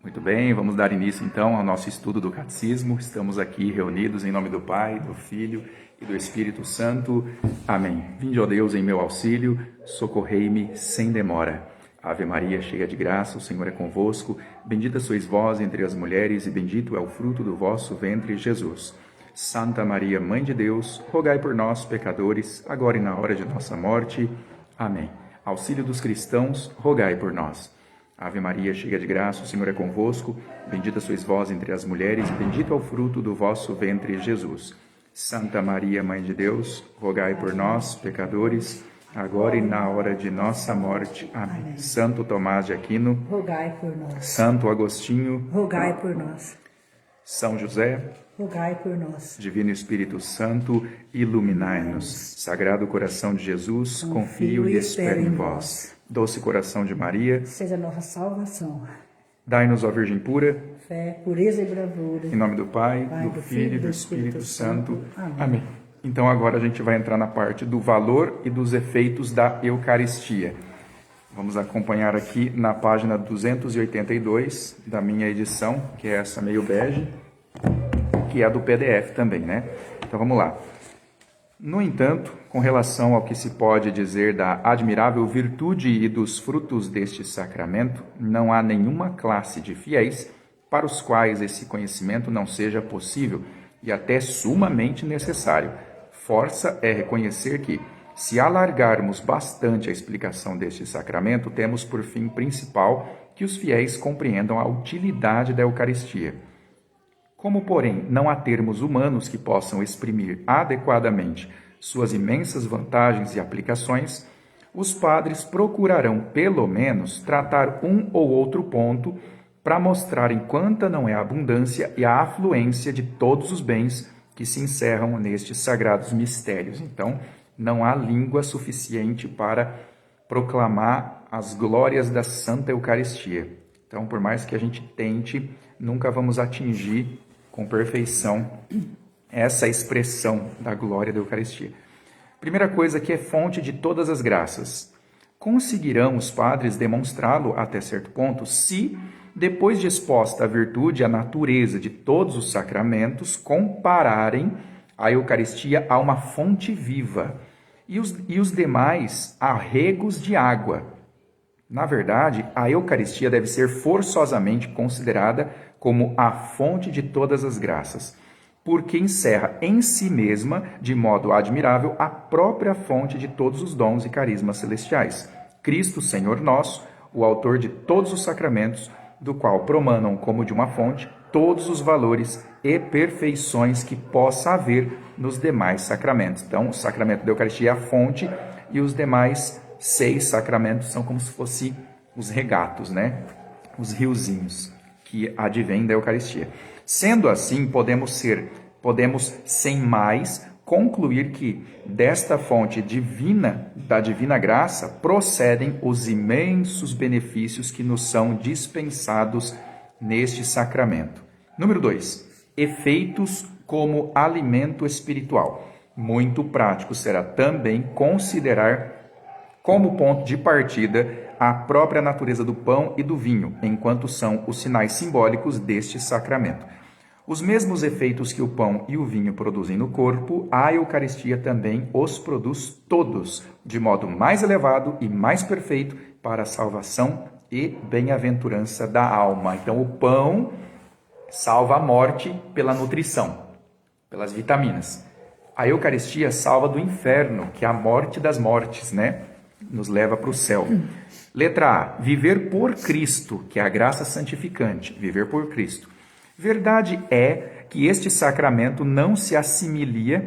Muito bem, vamos dar início então ao nosso estudo do Catecismo. Estamos aqui reunidos em nome do Pai, do Filho e do Espírito Santo. Amém. Vinde, ó Deus, em meu auxílio, socorrei-me sem demora. Ave Maria, cheia de graça, o Senhor é convosco. Bendita sois vós entre as mulheres e bendito é o fruto do vosso ventre, Jesus. Santa Maria, Mãe de Deus, rogai por nós, pecadores, agora e na hora de nossa morte. Amém. Auxílio dos cristãos, rogai por nós. Ave Maria, cheia de graça, o Senhor é convosco. Bendita sois vós entre as mulheres, e bendito é o fruto do vosso ventre, Jesus. Santa Maria, Mãe de Deus, rogai por nós, pecadores, agora e na hora de nossa morte. Amém. Santo Tomás de Aquino, rogai por nós. Santo Agostinho, rogai por nós. São José, rogai por nós. Divino Espírito Santo, iluminai-nos. Sagrado coração de Jesus, confio e espero em vós. Doce coração de Maria, seja nossa salvação. Dai-nos, ó Virgem pura, fé, pureza e bravura. Em nome do Pai, do Filho e do Espírito Santo. Amém. Então agora a gente vai entrar na parte do valor e dos efeitos da Eucaristia. Vamos acompanhar aqui na página 282 da minha edição, que é essa meio bege, que é a do PDF também, né? Então vamos lá. No entanto, com relação ao que se pode dizer da admirável virtude e dos frutos deste sacramento, não há nenhuma classe de fiéis para os quais esse conhecimento não seja possível e até sumamente necessário. Força é reconhecer que, se alargarmos bastante a explicação deste sacramento, temos por fim principal que os fiéis compreendam a utilidade da Eucaristia. Como, porém, não há termos humanos que possam exprimir adequadamente suas imensas vantagens e aplicações, os padres procurarão, pelo menos, tratar um ou outro ponto para mostrarem quanta não é a abundância e a afluência de todos os bens que se encerram nestes sagrados mistérios. Então, não há língua suficiente para proclamar as glórias da Santa Eucaristia. Então, por mais que a gente tente, nunca vamos atingir com perfeição essa expressão da glória da Eucaristia. Primeira coisa que é fonte de todas as graças. Conseguirão os padres demonstrá-lo até certo ponto se, depois de exposta a virtude e a natureza de todos os sacramentos, compararem a Eucaristia a uma fonte viva e os demais a regos de água. Na verdade, a Eucaristia deve ser forçosamente considerada como a fonte de todas as graças, porque encerra em si mesma, de modo admirável, a própria fonte de todos os dons e carismas celestiais. Cristo, Senhor nosso, o autor de todos os sacramentos, do qual promanam como de uma fonte todos os valores e perfeições que possa haver nos demais sacramentos. Então, o sacramento da Eucaristia é a fonte e os demais 6 sacramentos são como se fossem os regatos, né? Os riozinhos que advêm da Eucaristia. Sendo assim, podemos, sem mais, concluir que desta fonte divina, da divina graça, procedem os imensos benefícios que nos são dispensados neste sacramento. Número 2. Efeitos como alimento espiritual. Muito prático será também considerar como ponto de partida a própria natureza do pão e do vinho, enquanto são os sinais simbólicos deste sacramento. Os mesmos efeitos que o pão e o vinho produzem no corpo, a Eucaristia também os produz todos, de modo mais elevado e mais perfeito para a salvação e bem-aventurança da alma. Então, o pão salva a morte pela nutrição, pelas vitaminas. A Eucaristia salva do inferno, que é a morte das mortes, né? Nos leva para o céu. Letra A. Viver por Cristo, que é a graça santificante. Viver por Cristo. Verdade é que este sacramento não se assimila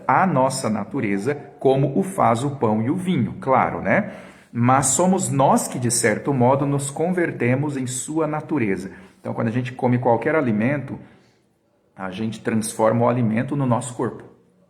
à nossa natureza, como o faz o pão e o vinho, claro, né? Mas somos nós que, de certo modo, nos convertemos em sua natureza. Então, quando a gente come qualquer alimento, a gente transforma o alimento no nosso corpo.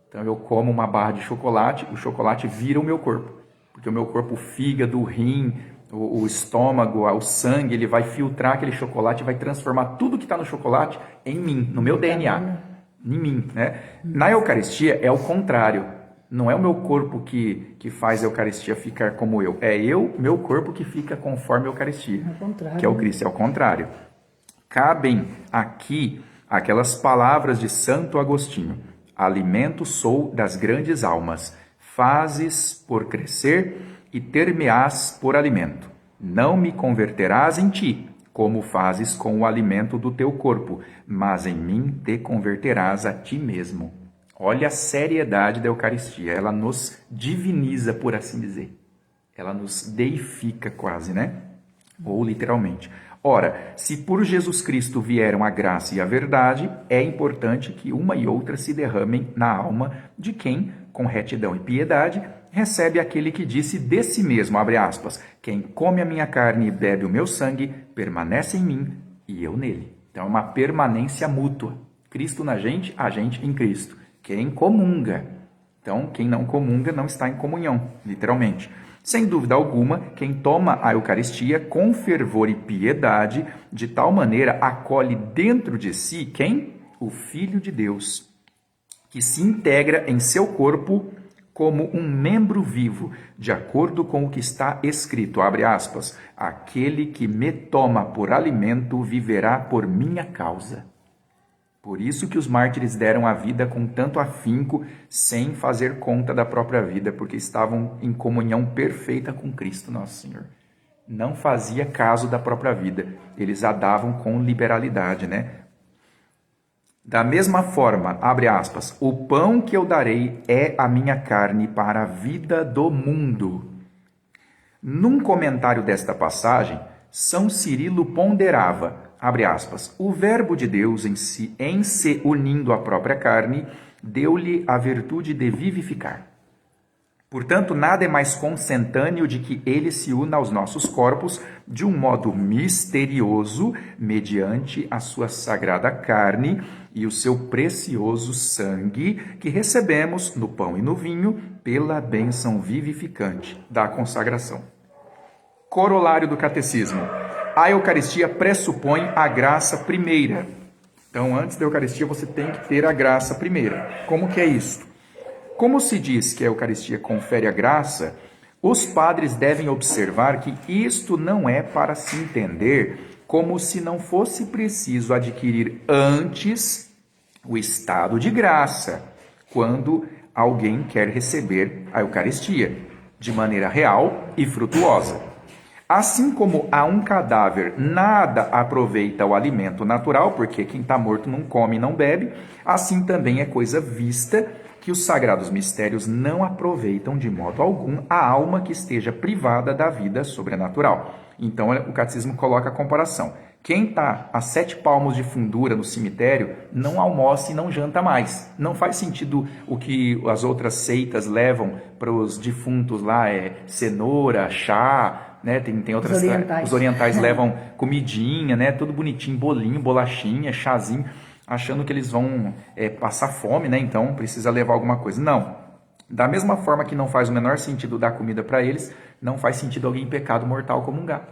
Então, eu como uma barra de chocolate, o chocolate vira o meu corpo. Porque o meu corpo, o fígado, o rim, o estômago, o sangue, ele vai filtrar aquele chocolate e vai transformar tudo que está no chocolate em mim, no meu DNA, em mim, né? Na Eucaristia é o contrário. Não é o meu corpo que faz a Eucaristia ficar como eu. É meu corpo que fica conforme a Eucaristia. Ao contrário. Que é o Cristo, é o contrário. Cabem aqui aquelas palavras de Santo Agostinho. Alimento sou das grandes almas. Fazes por crescer e ter-me-ás por alimento. Não me converterás em ti, como fazes com o alimento do teu corpo, mas em mim te converterás a ti mesmo. Olha a seriedade da Eucaristia, ela nos diviniza, por assim dizer. Ela nos deifica quase, né? Ou literalmente. Ora, se por Jesus Cristo vieram a graça e a verdade, é importante que uma e outra se derramem na alma de quem, com retidão e piedade, recebe aquele que disse de si mesmo, abre aspas, quem come a minha carne e bebe o meu sangue, permanece em mim e eu nele. Então é uma permanência mútua. Cristo na gente, a gente em Cristo. Quem comunga. Então, quem não comunga não está em comunhão, literalmente. Sem dúvida alguma, quem toma a Eucaristia com fervor e piedade, de tal maneira acolhe dentro de si quem? O Filho de Deus, que se integra em seu corpo como um membro vivo, de acordo com o que está escrito, abre aspas, aquele que me toma por alimento viverá por minha causa. Por isso que os mártires deram a vida com tanto afinco, sem fazer conta da própria vida, porque estavam em comunhão perfeita com Cristo nosso Senhor. Não fazia caso da própria vida, eles a davam com liberalidade, né? Da mesma forma, abre aspas, o pão que eu darei é a minha carne para a vida do mundo. Num comentário desta passagem, São Cirilo ponderava, abre aspas, o verbo de Deus em se unindo à própria carne, deu-lhe a virtude de vivificar. Portanto, nada é mais consentâneo de que ele se una aos nossos corpos de um modo misterioso, mediante a sua sagrada carne e o seu precioso sangue, que recebemos no pão e no vinho pela bênção vivificante da consagração. Corolário do Catecismo. A Eucaristia pressupõe a graça primeira. Então, antes da Eucaristia, você tem que ter a graça primeira. Como que é isso? Como se diz que a Eucaristia confere a graça, os padres devem observar que isto não é para se entender como se não fosse preciso adquirir antes o estado de graça, quando alguém quer receber a Eucaristia, de maneira real e frutuosa. Assim como a um cadáver nada aproveita o alimento natural, porque quem está morto não come e não bebe, assim também é coisa vista que os sagrados mistérios não aproveitam de modo algum a alma que esteja privada da vida sobrenatural. Então o catecismo coloca a comparação. Quem está a 7 palmos de fundura no cemitério não almoça e não janta mais. Não faz sentido o que as outras seitas levam para os defuntos lá, cenoura, chá, né? Tem outras, os orientais levam comidinha, né? Tudo bonitinho, bolinho, bolachinha, chazinho, achando que eles vão passar fome, né? Então precisa levar alguma coisa. Não. Da mesma forma que não faz o menor sentido dar comida para eles, não faz sentido alguém em pecado mortal comungar.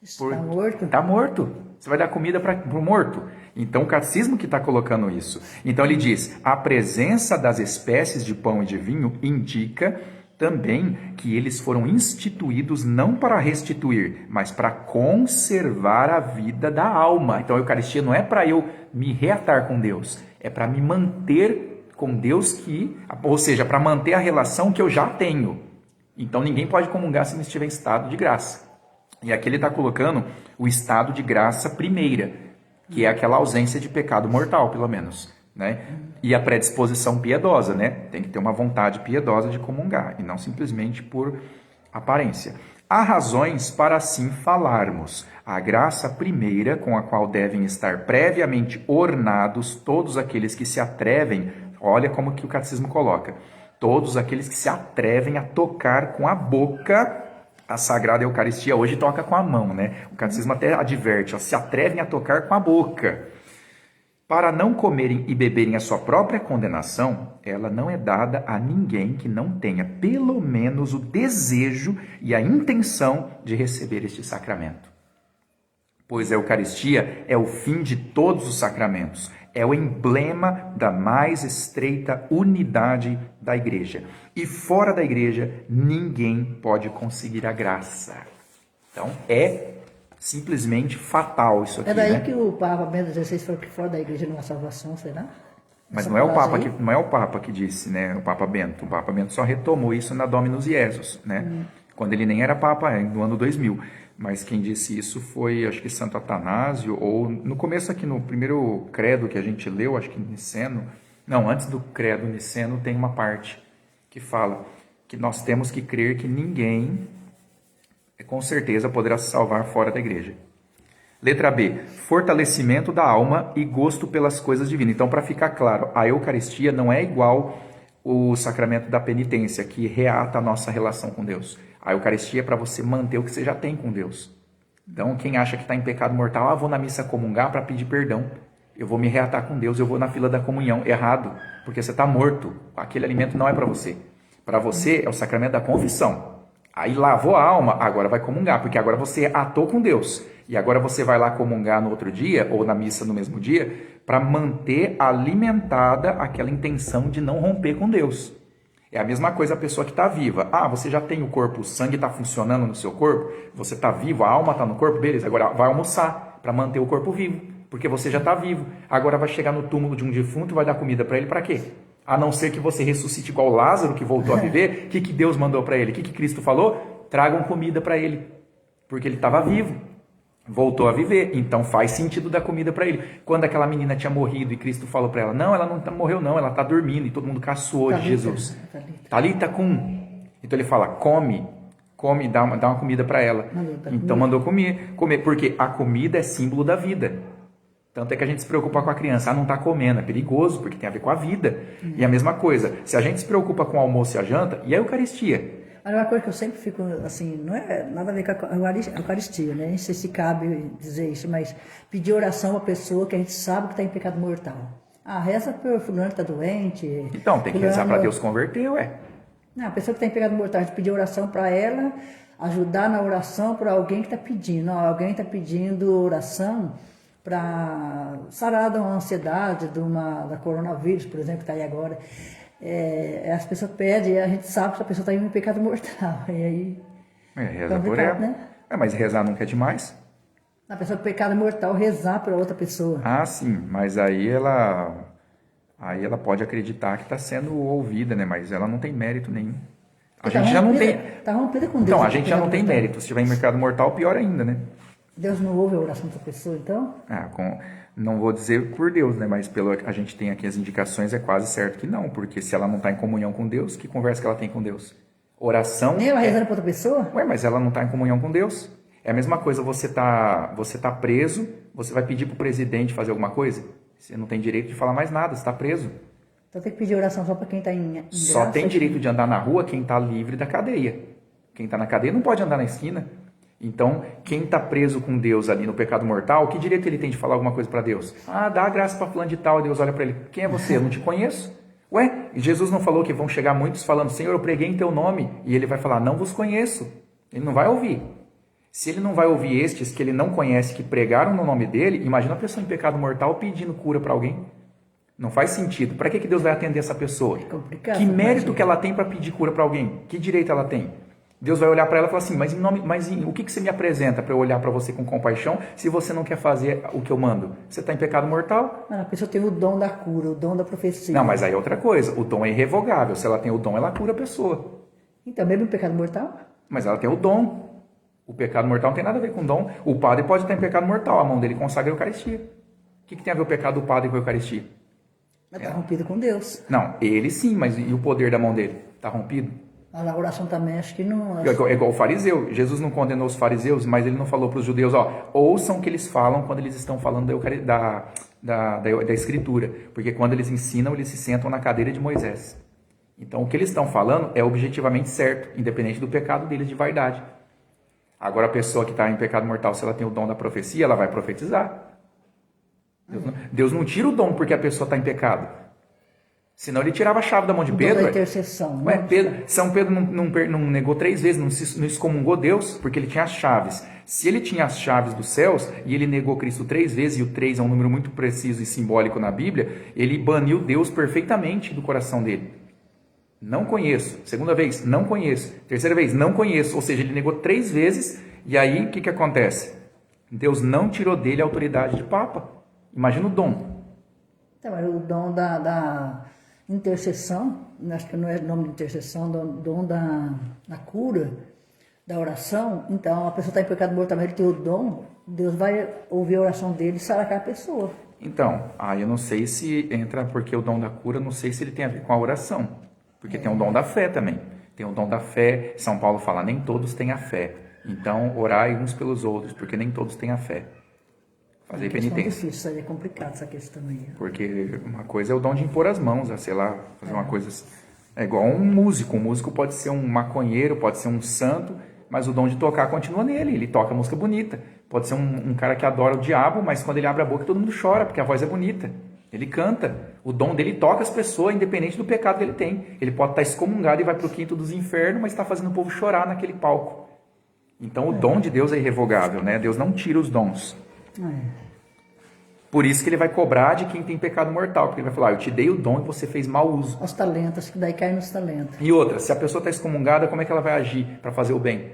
Está morto? Está morto. Você vai dar comida para o morto. Então o catecismo que está colocando isso. Então ele diz, a presença das espécies de pão e de vinho indica também que eles foram instituídos não para restituir, mas para conservar a vida da alma. Então a Eucaristia não é para eu me reatar com Deus, é para me manter com Deus, ou seja, para manter a relação que eu já tenho. Então ninguém pode comungar se não estiver em estado de graça. E aqui ele está colocando o estado de graça primeira, que é aquela ausência de pecado mortal, pelo menos, né? E a predisposição piedosa, né? Tem que ter uma vontade piedosa de comungar, e não simplesmente por aparência. Há razões para assim falarmos. A graça primeira, com a qual devem estar previamente ornados todos aqueles que se atrevem, olha como que o catecismo coloca, todos aqueles que se atrevem a tocar com a boca a Sagrada Eucaristia. Hoje toca com a mão, né? O catecismo até adverte, se atrevem a tocar com a boca. Para não comerem e beberem a sua própria condenação, ela não é dada a ninguém que não tenha pelo menos o desejo e a intenção de receber este sacramento. Pois a Eucaristia é o fim de todos os sacramentos, É o emblema da mais estreita unidade da igreja. E fora da igreja, ninguém pode conseguir a graça. Então, é simplesmente fatal isso aqui, É daí né? que o Papa Bento XVI falou que fora da igreja não há salvação, será? Mas Essa não é o frase Papa aí? que não é o Papa que disse, né? O Papa Bento. O Papa Bento só retomou isso na Dominus Iesus, né? Quando ele nem era Papa, no ano 2000. Mas quem disse isso foi, acho que Santo Atanásio, ou no começo aqui no primeiro credo que a gente leu, acho que Niceno. Não, antes do credo niceno tem uma parte que fala que nós temos que crer que ninguém, com certeza, poderá se salvar fora da igreja. Letra B, fortalecimento da alma e gosto pelas coisas divinas. Então, para ficar claro, a Eucaristia não é igual o sacramento da penitência, que reata a nossa relação com Deus. A Eucaristia é para você manter o que você já tem com Deus. Então, quem acha que está em pecado mortal, vou na missa comungar para pedir perdão. Eu vou me reatar com Deus, eu vou na fila da comunhão. Errado, porque você está morto. Aquele alimento não é para você. Para você é o sacramento da confissão. Aí lavou a alma, agora vai comungar, porque agora você atou com Deus. E agora você vai lá comungar no outro dia, ou na missa no mesmo dia, para manter alimentada aquela intenção de não romper com Deus. É a mesma coisa a pessoa que está viva. Você já tem o corpo, o sangue está funcionando no seu corpo, você está vivo, a alma está no corpo, beleza, agora vai almoçar para manter o corpo vivo, porque você já está vivo. Agora vai chegar no túmulo de um defunto e vai dar comida para ele para quê? A não ser que você ressuscite igual Lázaro, que voltou a viver. O que Deus mandou para ele? O que Cristo falou? Tragam comida para ele, porque ele estava vivo. Voltou a viver, então faz sentido dar comida para ele. Quando aquela menina tinha morrido e Cristo falou para ela, não, ela não morreu não, ela está dormindo, e todo mundo caçoou de Jesus. Talita cum. Então ele fala, come, dá uma comida para ela. Então mandou comer, porque a comida é símbolo da vida. Tanto é que a gente se preocupa com a criança, não está comendo, é perigoso, porque tem a ver com a vida. E a mesma coisa, se a gente se preocupa com o almoço e a janta, e a Eucaristia? Mas uma coisa que eu sempre fico, assim, não é nada a ver com a Eucaristia, né? Não sei se cabe dizer isso, mas pedir oração a pessoa que a gente sabe que está em pecado mortal. Reza por fulano que está doente. Então, tem que rezar para Deus converter, ué. Não, a pessoa que está em pecado mortal, a gente pedir oração para ela, ajudar na oração para alguém que está pedindo. Alguém está pedindo oração para sarar de uma ansiedade, da coronavírus, por exemplo, que está aí agora. As pessoas pedem e a gente sabe que a pessoa está em pecado mortal. E aí, reza por ela. Né? Mas rezar nunca é demais. A pessoa com pecado mortal rezar para outra pessoa. Sim, mas aí ela pode acreditar que está sendo ouvida, né? Mas ela não tem mérito nenhum. A gente já não tem. Está rompida com Deus. Então, a gente já não tem mérito. Se estiver em pecado mortal, pior ainda, né? Deus não ouve a oração da pessoa, então? Não vou dizer por Deus, né? Mas pelo que a gente tem aqui as indicações, é quase certo que não. Porque se ela não está em comunhão com Deus, que conversa que ela tem com Deus? Oração... Nem ela rezando para outra pessoa? Mas ela não está em comunhão com Deus. É a mesma coisa, você tá preso, você vai pedir para o presidente fazer alguma coisa? Você não tem direito de falar mais nada, você está preso. Então tem que pedir oração só para quem está em graça? Só tem direito de andar na rua quem está livre da cadeia. Quem está na cadeia não pode andar na esquina. Então, quem está preso com Deus ali no pecado mortal, que direito ele tem de falar alguma coisa para Deus? Dá a graça para fulano de tal, e Deus olha para ele, quem é você? Eu não te conheço. E Jesus não falou que vão chegar muitos falando, Senhor, eu preguei em teu nome, e ele vai falar, não vos conheço. Ele não vai ouvir. Se ele não vai ouvir estes que ele não conhece, que pregaram no nome dele, imagina a pessoa em pecado mortal pedindo cura para alguém. Não faz sentido. Para que Deus vai atender essa pessoa? É complicado. Que mérito que ela tem para pedir cura para alguém? Que direito ela tem? Deus vai olhar para ela e falar assim, mas o que você me apresenta para eu olhar para você com compaixão se você não quer fazer o que eu mando? Você está em pecado mortal? A pessoa tem o dom da cura, o dom da profecia. Não, mas aí é outra coisa. O dom é irrevogável. Se ela tem o dom, ela cura a pessoa. Então, mesmo o pecado mortal? Mas ela tem o dom. O pecado mortal não tem nada a ver com dom. O padre pode estar em pecado mortal. A mão dele consagra a Eucaristia. O que tem a ver o pecado do padre com a Eucaristia? Está rompido com Deus. Não, ele sim, mas e o poder da mão dele? Está rompido? A oração também, acho que não... É igual o fariseu. Jesus não condenou os fariseus, mas ele não falou para os judeus, ouçam o que eles falam quando eles estão falando da Escritura. Porque quando eles ensinam, eles se sentam na cadeira de Moisés. Então, o que eles estão falando é objetivamente certo, independente do pecado deles de vaidade. Agora, a pessoa que está em pecado mortal, se ela tem o dom da profecia, ela vai profetizar. Deus não tira o dom porque a pessoa está em pecado. Senão ele tirava a chave da mão de Pedro. Da intercessão. São Pedro não negou 3 vezes, não excomungou Deus, porque ele tinha as chaves. Se ele tinha as chaves dos céus e ele negou Cristo 3 vezes, e o 3 é um número muito preciso e simbólico na Bíblia, ele baniu Deus perfeitamente do coração dele. Não conheço. Segunda vez, não conheço. Terceira vez, não conheço. Ou seja, ele negou 3 vezes, e aí o que acontece? Deus não tirou dele a autoridade de Papa. Imagina o dom. Então, era o dom da intercessão, acho que não é nome de intercessão, dom da cura, da oração. Então, a pessoa está em pecado mortal, ele tem o dom, Deus vai ouvir a oração dele e sarar aquela pessoa. Então, eu não sei se entra, porque o dom da cura, não sei se ele tem a ver com a oração. Porque tem o dom da fé também. Tem o dom da fé, São Paulo fala, nem todos têm a fé. Então, orai uns pelos outros, porque nem todos têm a fé. Fazer penitência. Difícil, é complicado essa questão aí. Porque uma coisa é o dom de impor as mãos, sei lá, fazer uma coisa assim. É igual um músico. Um músico pode ser um maconheiro, pode ser um santo, mas o dom de tocar continua nele. Ele toca música bonita. Pode ser um cara que adora o diabo, mas quando ele abre a boca todo mundo chora, porque a voz é bonita. Ele canta. O dom dele toca as pessoas, independente do pecado que ele tem. Ele pode estar excomungado e vai para o quinto dos infernos, mas está fazendo o povo chorar naquele palco. Então o dom de Deus é irrevogável, né? Deus não tira os dons. Por isso que ele vai cobrar de quem tem pecado mortal, porque ele vai falar, eu te dei o dom e você fez mau uso. Os talentos, que daí cai nos talentos. E outra, se a pessoa está excomungada, como é que ela vai agir para fazer o bem?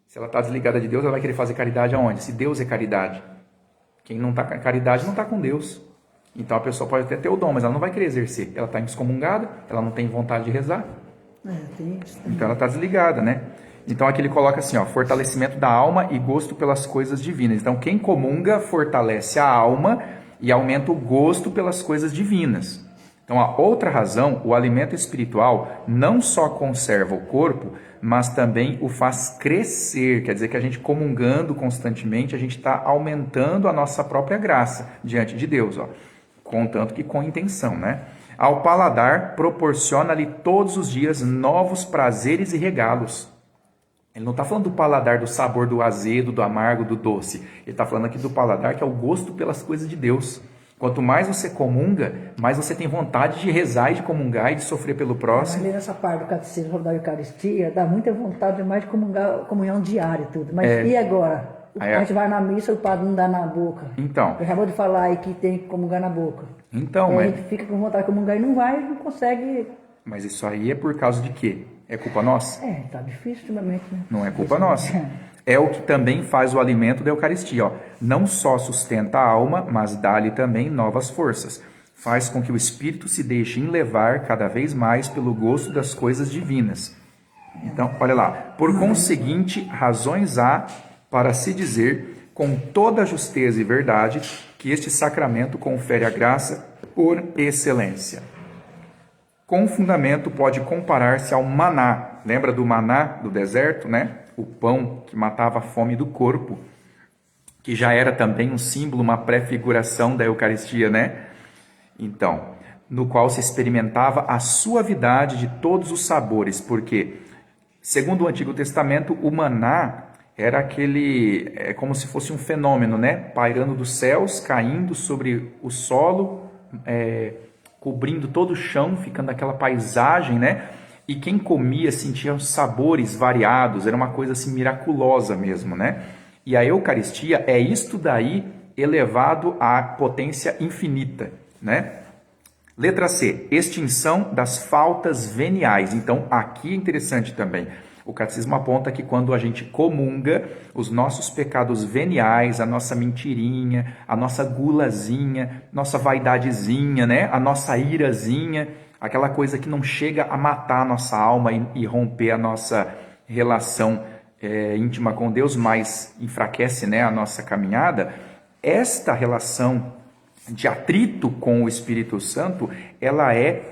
Se ela está desligada de Deus, ela vai querer fazer caridade aonde? Se Deus é caridade. Quem não está com caridade não está com Deus. Então a pessoa pode até ter o dom, mas ela não vai querer exercer. Ela está excomungada, ela não tem vontade de rezar. Tem isso também. Então ela está desligada, né? Então aqui ele coloca assim, fortalecimento da alma e gosto pelas coisas divinas. Então quem comunga fortalece a alma e aumenta o gosto pelas coisas divinas. Então a outra razão, o alimento espiritual não só conserva o corpo, mas também o faz crescer. Quer dizer que a gente comungando constantemente, a gente está aumentando a nossa própria graça diante de Deus, contanto que com intenção, né? Ao paladar, proporciona-lhe todos os dias novos prazeres e regalos. Ele não está falando do paladar, do sabor do azedo, do amargo, do doce. Ele está falando aqui do paladar, que é o gosto pelas coisas de Deus. Quanto mais você comunga, mais você tem vontade de rezar e de comungar e de sofrer pelo próximo. Ali nessa parte do catecismo da Eucaristia, dá muita vontade mais de comungar, comunhão diária e tudo. Mas e agora? A gente vai na missa, o padre não dá na boca. Então. Eu acabou de falar aí que tem que comungar na boca. Então, a gente fica com vontade de comungar e não vai, não consegue. Mas isso aí é por causa de quê? É culpa nossa? Tá difícil ultimamente, né? Não é culpa nossa. É o que também faz o alimento da Eucaristia. Não só sustenta a alma, mas dá-lhe também novas forças. Faz com que o espírito se deixe enlevar cada vez mais pelo gosto das coisas divinas. Então, olha lá. Por conseguinte, razões há para se dizer, com toda justeza e verdade, que este sacramento confere a graça por excelência. Com fundamento pode comparar-se ao maná. Lembra do maná do deserto, né? O pão que matava a fome do corpo, que já era também um símbolo, uma prefiguração da Eucaristia, né? Então, no qual se experimentava a suavidade de todos os sabores, porque, segundo o Antigo Testamento, o maná era aquele, como se fosse um fenômeno, né? Pairando dos céus, caindo sobre o solo, cobrindo todo o chão, ficando aquela paisagem, né? E quem comia sentia os sabores variados, era uma coisa assim miraculosa mesmo, né? E a Eucaristia é isto daí elevado à potência infinita, né? Letra C, extinção das faltas veniais. Então, aqui é interessante também. O catecismo aponta que quando a gente comunga, os nossos pecados veniais, a nossa mentirinha, a nossa gulazinha, nossa vaidadezinha, né? A nossa irazinha, aquela coisa que não chega a matar a nossa alma e romper a nossa relação íntima com Deus, mas enfraquece, né, a nossa caminhada. Esta relação de atrito com o Espírito Santo, ela é,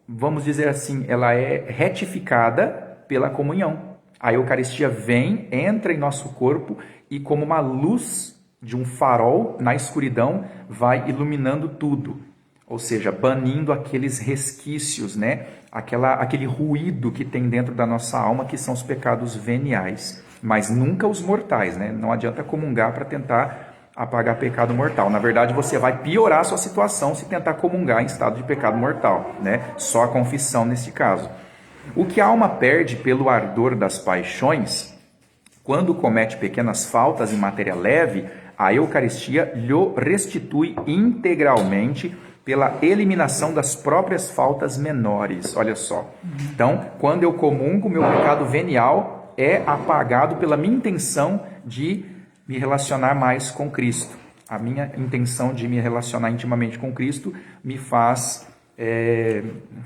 vamos dizer assim, ela é retificada pela comunhão. A Eucaristia vem, entra em nosso corpo e como uma luz de um farol na escuridão vai iluminando tudo. Ou seja, banindo aqueles resquícios, né? Aquele ruído que tem dentro da nossa alma, que são os pecados veniais. Mas nunca os mortais, né? Não adianta comungar para tentar apagar pecado mortal. Na verdade, você vai piorar a sua situação se tentar comungar em estado de pecado mortal, né? Só a confissão nesse caso. O que a alma perde pelo ardor das paixões, Quando comete pequenas faltas em matéria leve, a Eucaristia lhe restitui integralmente pela eliminação das próprias faltas menores. Olha só. Então, quando eu comungo, meu pecado venial é apagado pela minha intenção de me relacionar mais com Cristo. A minha intenção de me relacionar intimamente com Cristo me faz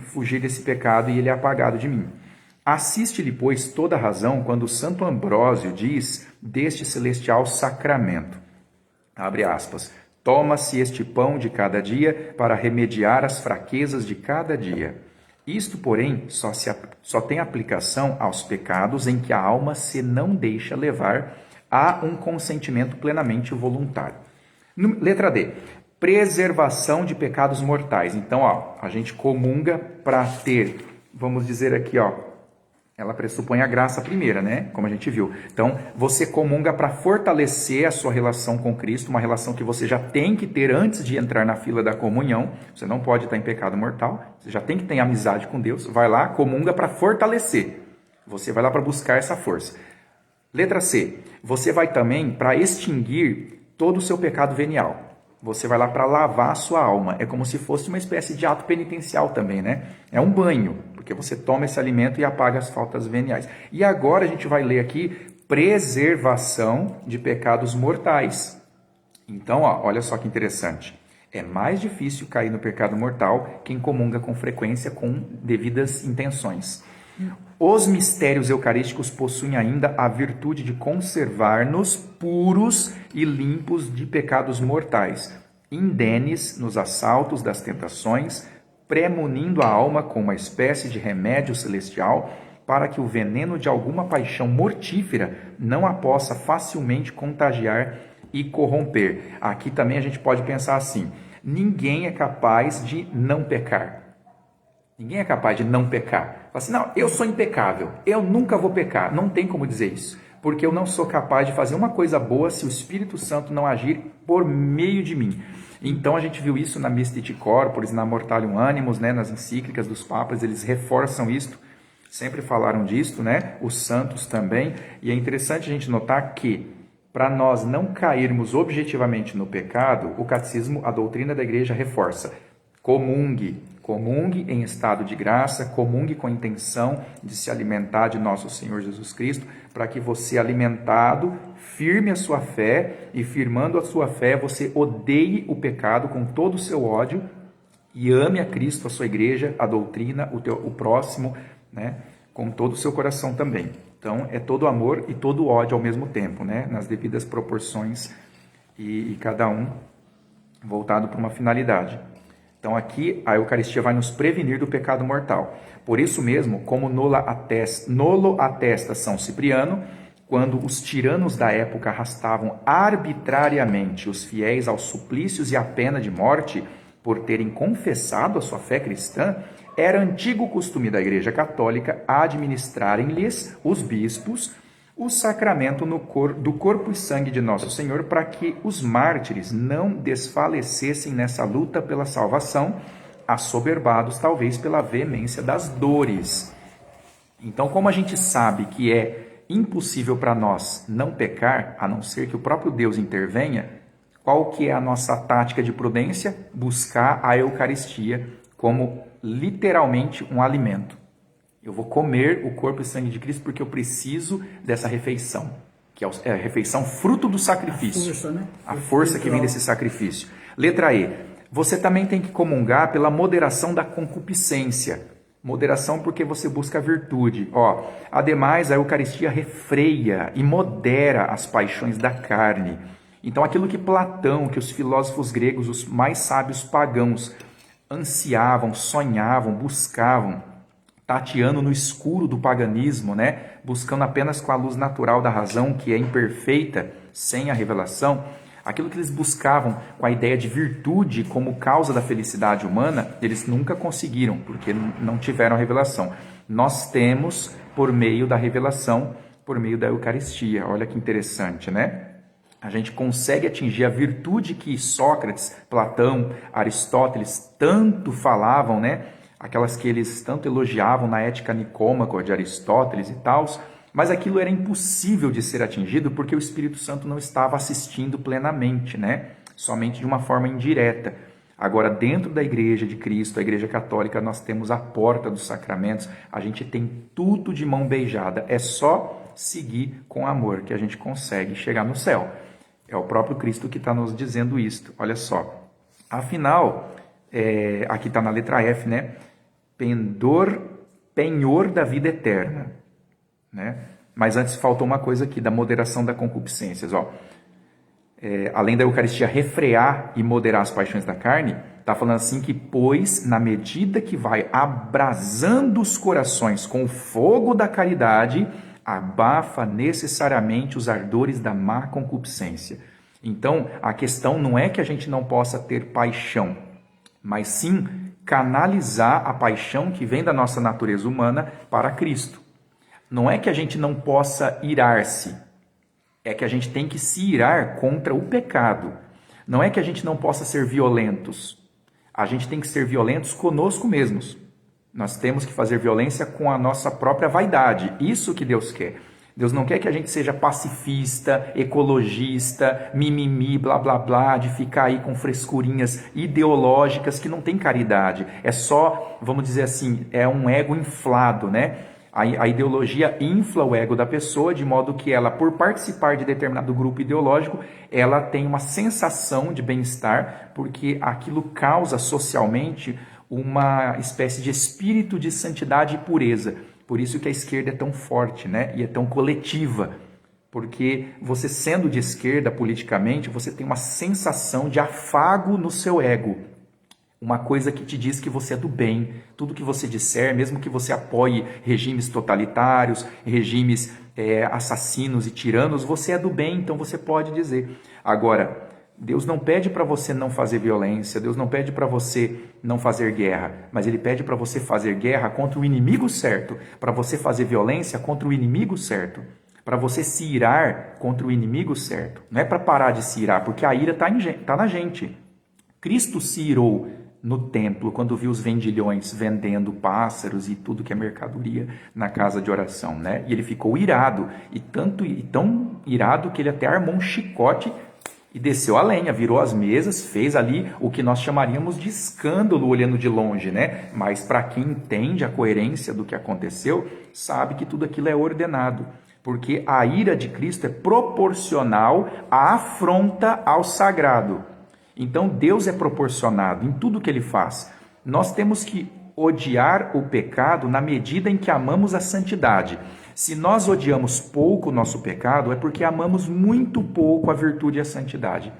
fugir desse pecado e ele é apagado de mim. Assiste-lhe, pois, toda a razão quando Santo Ambrósio diz deste celestial sacramento, abre aspas, toma-se este pão de cada dia para remediar as fraquezas de cada dia. Isto, porém, só tem aplicação aos pecados em que a alma se não deixa levar a um consentimento plenamente voluntário. Letra D. Preservação de pecados mortais. Então, a gente comunga para ter, vamos dizer aqui, ela pressupõe a graça primeira, né? Como a gente viu. Então, você comunga para fortalecer a sua relação com Cristo, uma relação que você já tem que ter antes de entrar na fila da comunhão. Você não pode estar em pecado mortal. Você já tem que ter amizade com Deus. Vai lá, comunga para fortalecer. Você vai lá para buscar essa força. Letra C. Você vai também para extinguir todo o seu pecado venial. Você vai lá para lavar a sua alma. É como se fosse uma espécie de ato penitencial também, né? É um banho, porque você toma esse alimento e apaga as faltas veniais. E agora a gente vai ler aqui preservação de pecados mortais. Então, olha só que interessante. É mais difícil cair no pecado mortal quem comunga com frequência com devidas intenções. Os mistérios eucarísticos possuem ainda a virtude de conservar-nos puros e limpos de pecados mortais, indenes nos assaltos das tentações, premunindo a alma com uma espécie de remédio celestial para que o veneno de alguma paixão mortífera não a possa facilmente contagiar e corromper. Aqui também a gente pode pensar assim, ninguém é capaz de não pecar. Ninguém é capaz de não pecar. Fala assim, não, eu sou impecável, eu nunca vou pecar. Não tem como dizer isso, porque eu não sou capaz de fazer uma coisa boa se o Espírito Santo não agir por meio de mim. Então a gente viu isso na Mystic Corporis, na Mortalium Animus, né, nas encíclicas dos papas, eles reforçam isto, sempre falaram disto, né, os santos também, e é interessante a gente notar que, para nós não cairmos objetivamente no pecado, o catecismo, a doutrina da igreja reforça, comungue em estado de graça, comungue com a intenção de se alimentar de nosso Senhor Jesus Cristo, para que você, alimentado, firme a sua fé, e firmando a sua fé, você odeie o pecado com todo o seu ódio, e ame a Cristo, a sua igreja, a doutrina, o próximo, né, com todo o seu coração também. Então, é todo amor e todo ódio ao mesmo tempo, né, nas devidas proporções, e cada um voltado para uma finalidade. Então aqui a Eucaristia vai nos prevenir do pecado mortal. Por isso mesmo, como nolo atesta São Cipriano, quando os tiranos da época arrastavam arbitrariamente os fiéis aos suplícios e à pena de morte por terem confessado a sua fé cristã, era antigo costume da Igreja Católica administrarem-lhes, os bispos, o sacramento do corpo e sangue de Nosso Senhor, para que os mártires não desfalecessem nessa luta pela salvação, assoberbados talvez pela veemência das dores. Então, como a gente sabe que é impossível para nós não pecar, a não ser que o próprio Deus intervenha, qual que é a nossa tática de prudência? Buscar a Eucaristia como literalmente um alimento. Eu vou comer o corpo e sangue de Cristo porque eu preciso dessa refeição, que é a refeição fruto do sacrifício. A força, né? A força que vem desse sacrifício. Letra E. Você também tem que comungar pela moderação da concupiscência. Moderação porque você busca a virtude. Ademais, a Eucaristia refreia e modera as paixões da carne. Então, aquilo que Platão, que os filósofos gregos, os mais sábios pagãos, ansiavam, sonhavam, buscavam, tateando no escuro do paganismo, né? Buscando apenas com a luz natural da razão, que é imperfeita, sem a revelação, aquilo que eles buscavam com a ideia de virtude como causa da felicidade humana, eles nunca conseguiram, porque não tiveram a revelação. Nós temos por meio da revelação, por meio da Eucaristia. Olha que interessante, né? A gente consegue atingir a virtude que Sócrates, Platão, Aristóteles tanto falavam, né? Aquelas que eles tanto elogiavam na Ética Nicômaco de Aristóteles e tal, Mas aquilo era impossível de ser atingido porque o Espírito Santo não estava assistindo plenamente, né? Somente de uma forma indireta. Agora, dentro da Igreja de Cristo, a Igreja Católica, nós temos a porta dos sacramentos, a gente tem tudo de mão beijada, é só seguir com amor que a gente consegue chegar no céu. É o próprio Cristo que está nos dizendo isto, olha só. Afinal, aqui está na letra F, né? Penhor da vida eterna, né? Mas antes falta uma coisa aqui, da moderação da concupiscências, ó. Além da Eucaristia refrear e moderar as paixões da carne, está falando assim que, pois, na medida que vai abrasando os corações com o fogo da caridade, abafa necessariamente os ardores da má concupiscência. Então, a questão não é que a gente não possa ter paixão, mas sim canalizar a paixão que vem da nossa natureza humana para Cristo. Não é que a gente não possa irar-se, é que a gente tem que se irar contra o pecado. Não é que a gente não possa ser violentos. A gente tem que ser violentos conosco mesmos. Nós temos que fazer violência com a nossa própria vaidade. Isso que Deus quer. Deus não quer que a gente seja pacifista, ecologista, mimimi, blá, blá, blá, de ficar aí com frescurinhas ideológicas que não tem caridade. É só, vamos dizer assim, é um ego inflado, né? A ideologia infla o ego da pessoa, de modo que ela, por participar de determinado grupo ideológico, ela tem uma sensação de bem-estar, porque aquilo causa socialmente uma espécie de espírito de santidade e pureza. Por isso que a esquerda é tão forte, né? E é tão coletiva. Porque você, sendo de esquerda politicamente, você tem uma sensação de afago no seu ego. Uma coisa que te diz que você é do bem. Tudo que você disser, mesmo que você apoie regimes totalitários, regimes assassinos e tiranos, você é do bem, então você pode dizer. Agora, Deus não pede para você não fazer violência, Deus não pede para você não fazer guerra, mas Ele pede para você fazer guerra contra o inimigo certo, para você fazer violência contra o inimigo certo, para você se irar contra o inimigo certo. Não é para parar de se irar, porque a ira está na gente. Cristo se irou no templo, quando viu os vendilhões vendendo pássaros e tudo que é mercadoria na casa de oração, né? E ele ficou irado, e tão irado que ele até armou um chicote e desceu a lenha, virou as mesas, fez ali o que nós chamaríamos de escândalo olhando de longe, né? Mas para quem entende a coerência do que aconteceu, sabe que tudo aquilo é ordenado, porque a ira de Cristo é proporcional à afronta ao sagrado. Então Deus é proporcionado em tudo que Ele faz. Nós temos que odiar o pecado na medida em que amamos a santidade. Se nós odiamos pouco o nosso pecado, é porque amamos muito pouco a virtude e a santidade.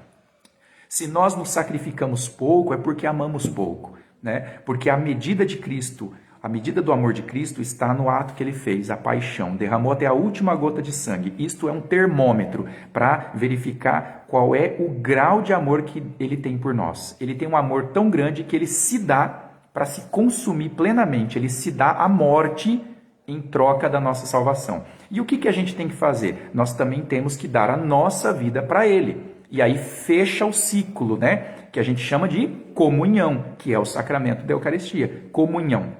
Se nós nos sacrificamos pouco, é porque amamos pouco, né? Porque a medida de Cristo, a medida do amor de Cristo está no ato que Ele fez, a paixão, derramou até a última gota de sangue. Isto é um termômetro para verificar qual é o grau de amor que Ele tem por nós. Ele tem um amor tão grande que Ele se dá para se consumir plenamente, Ele se dá à morte em troca da nossa salvação. E o que a gente tem que fazer? Nós também temos que dar a nossa vida para Ele. E aí fecha o ciclo, né? Que a gente chama de comunhão, que é o sacramento da Eucaristia. Comunhão.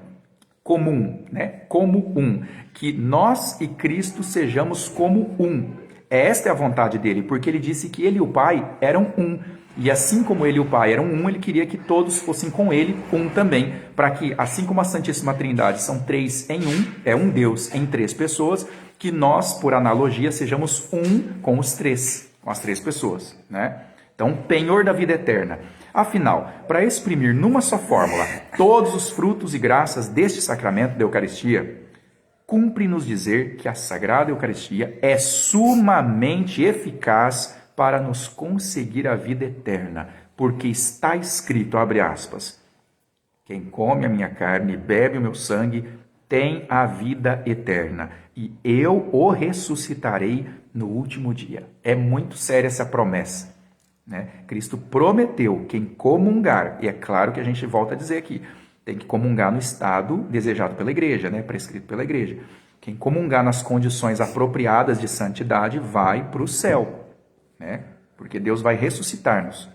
Comum, né? Como um. Que nós e Cristo sejamos como um. Esta é a vontade dele, porque ele disse que ele e o Pai eram um. E assim como ele e o Pai eram um, ele queria que todos fossem com ele um também, para que, assim como a Santíssima Trindade são três em um, é um Deus em três pessoas, que nós, por analogia, sejamos um com os três, com as três pessoas, né? Então, penhor da vida eterna. Afinal, para exprimir numa só fórmula todos os frutos e graças deste sacramento da Eucaristia, cumpre-nos dizer que a Sagrada Eucaristia é sumamente eficaz para nos conseguir a vida eterna, porque está escrito, abre aspas, quem come a minha carne e bebe o meu sangue tem a vida eterna, e eu o ressuscitarei no último dia. É muito séria essa promessa, né? Cristo prometeu, quem comungar, e é claro que a gente volta a dizer aqui, tem que comungar no estado desejado pela igreja, né? Prescrito pela igreja. Quem comungar nas condições apropriadas de santidade vai para o céu, né? Porque Deus vai ressuscitar-nos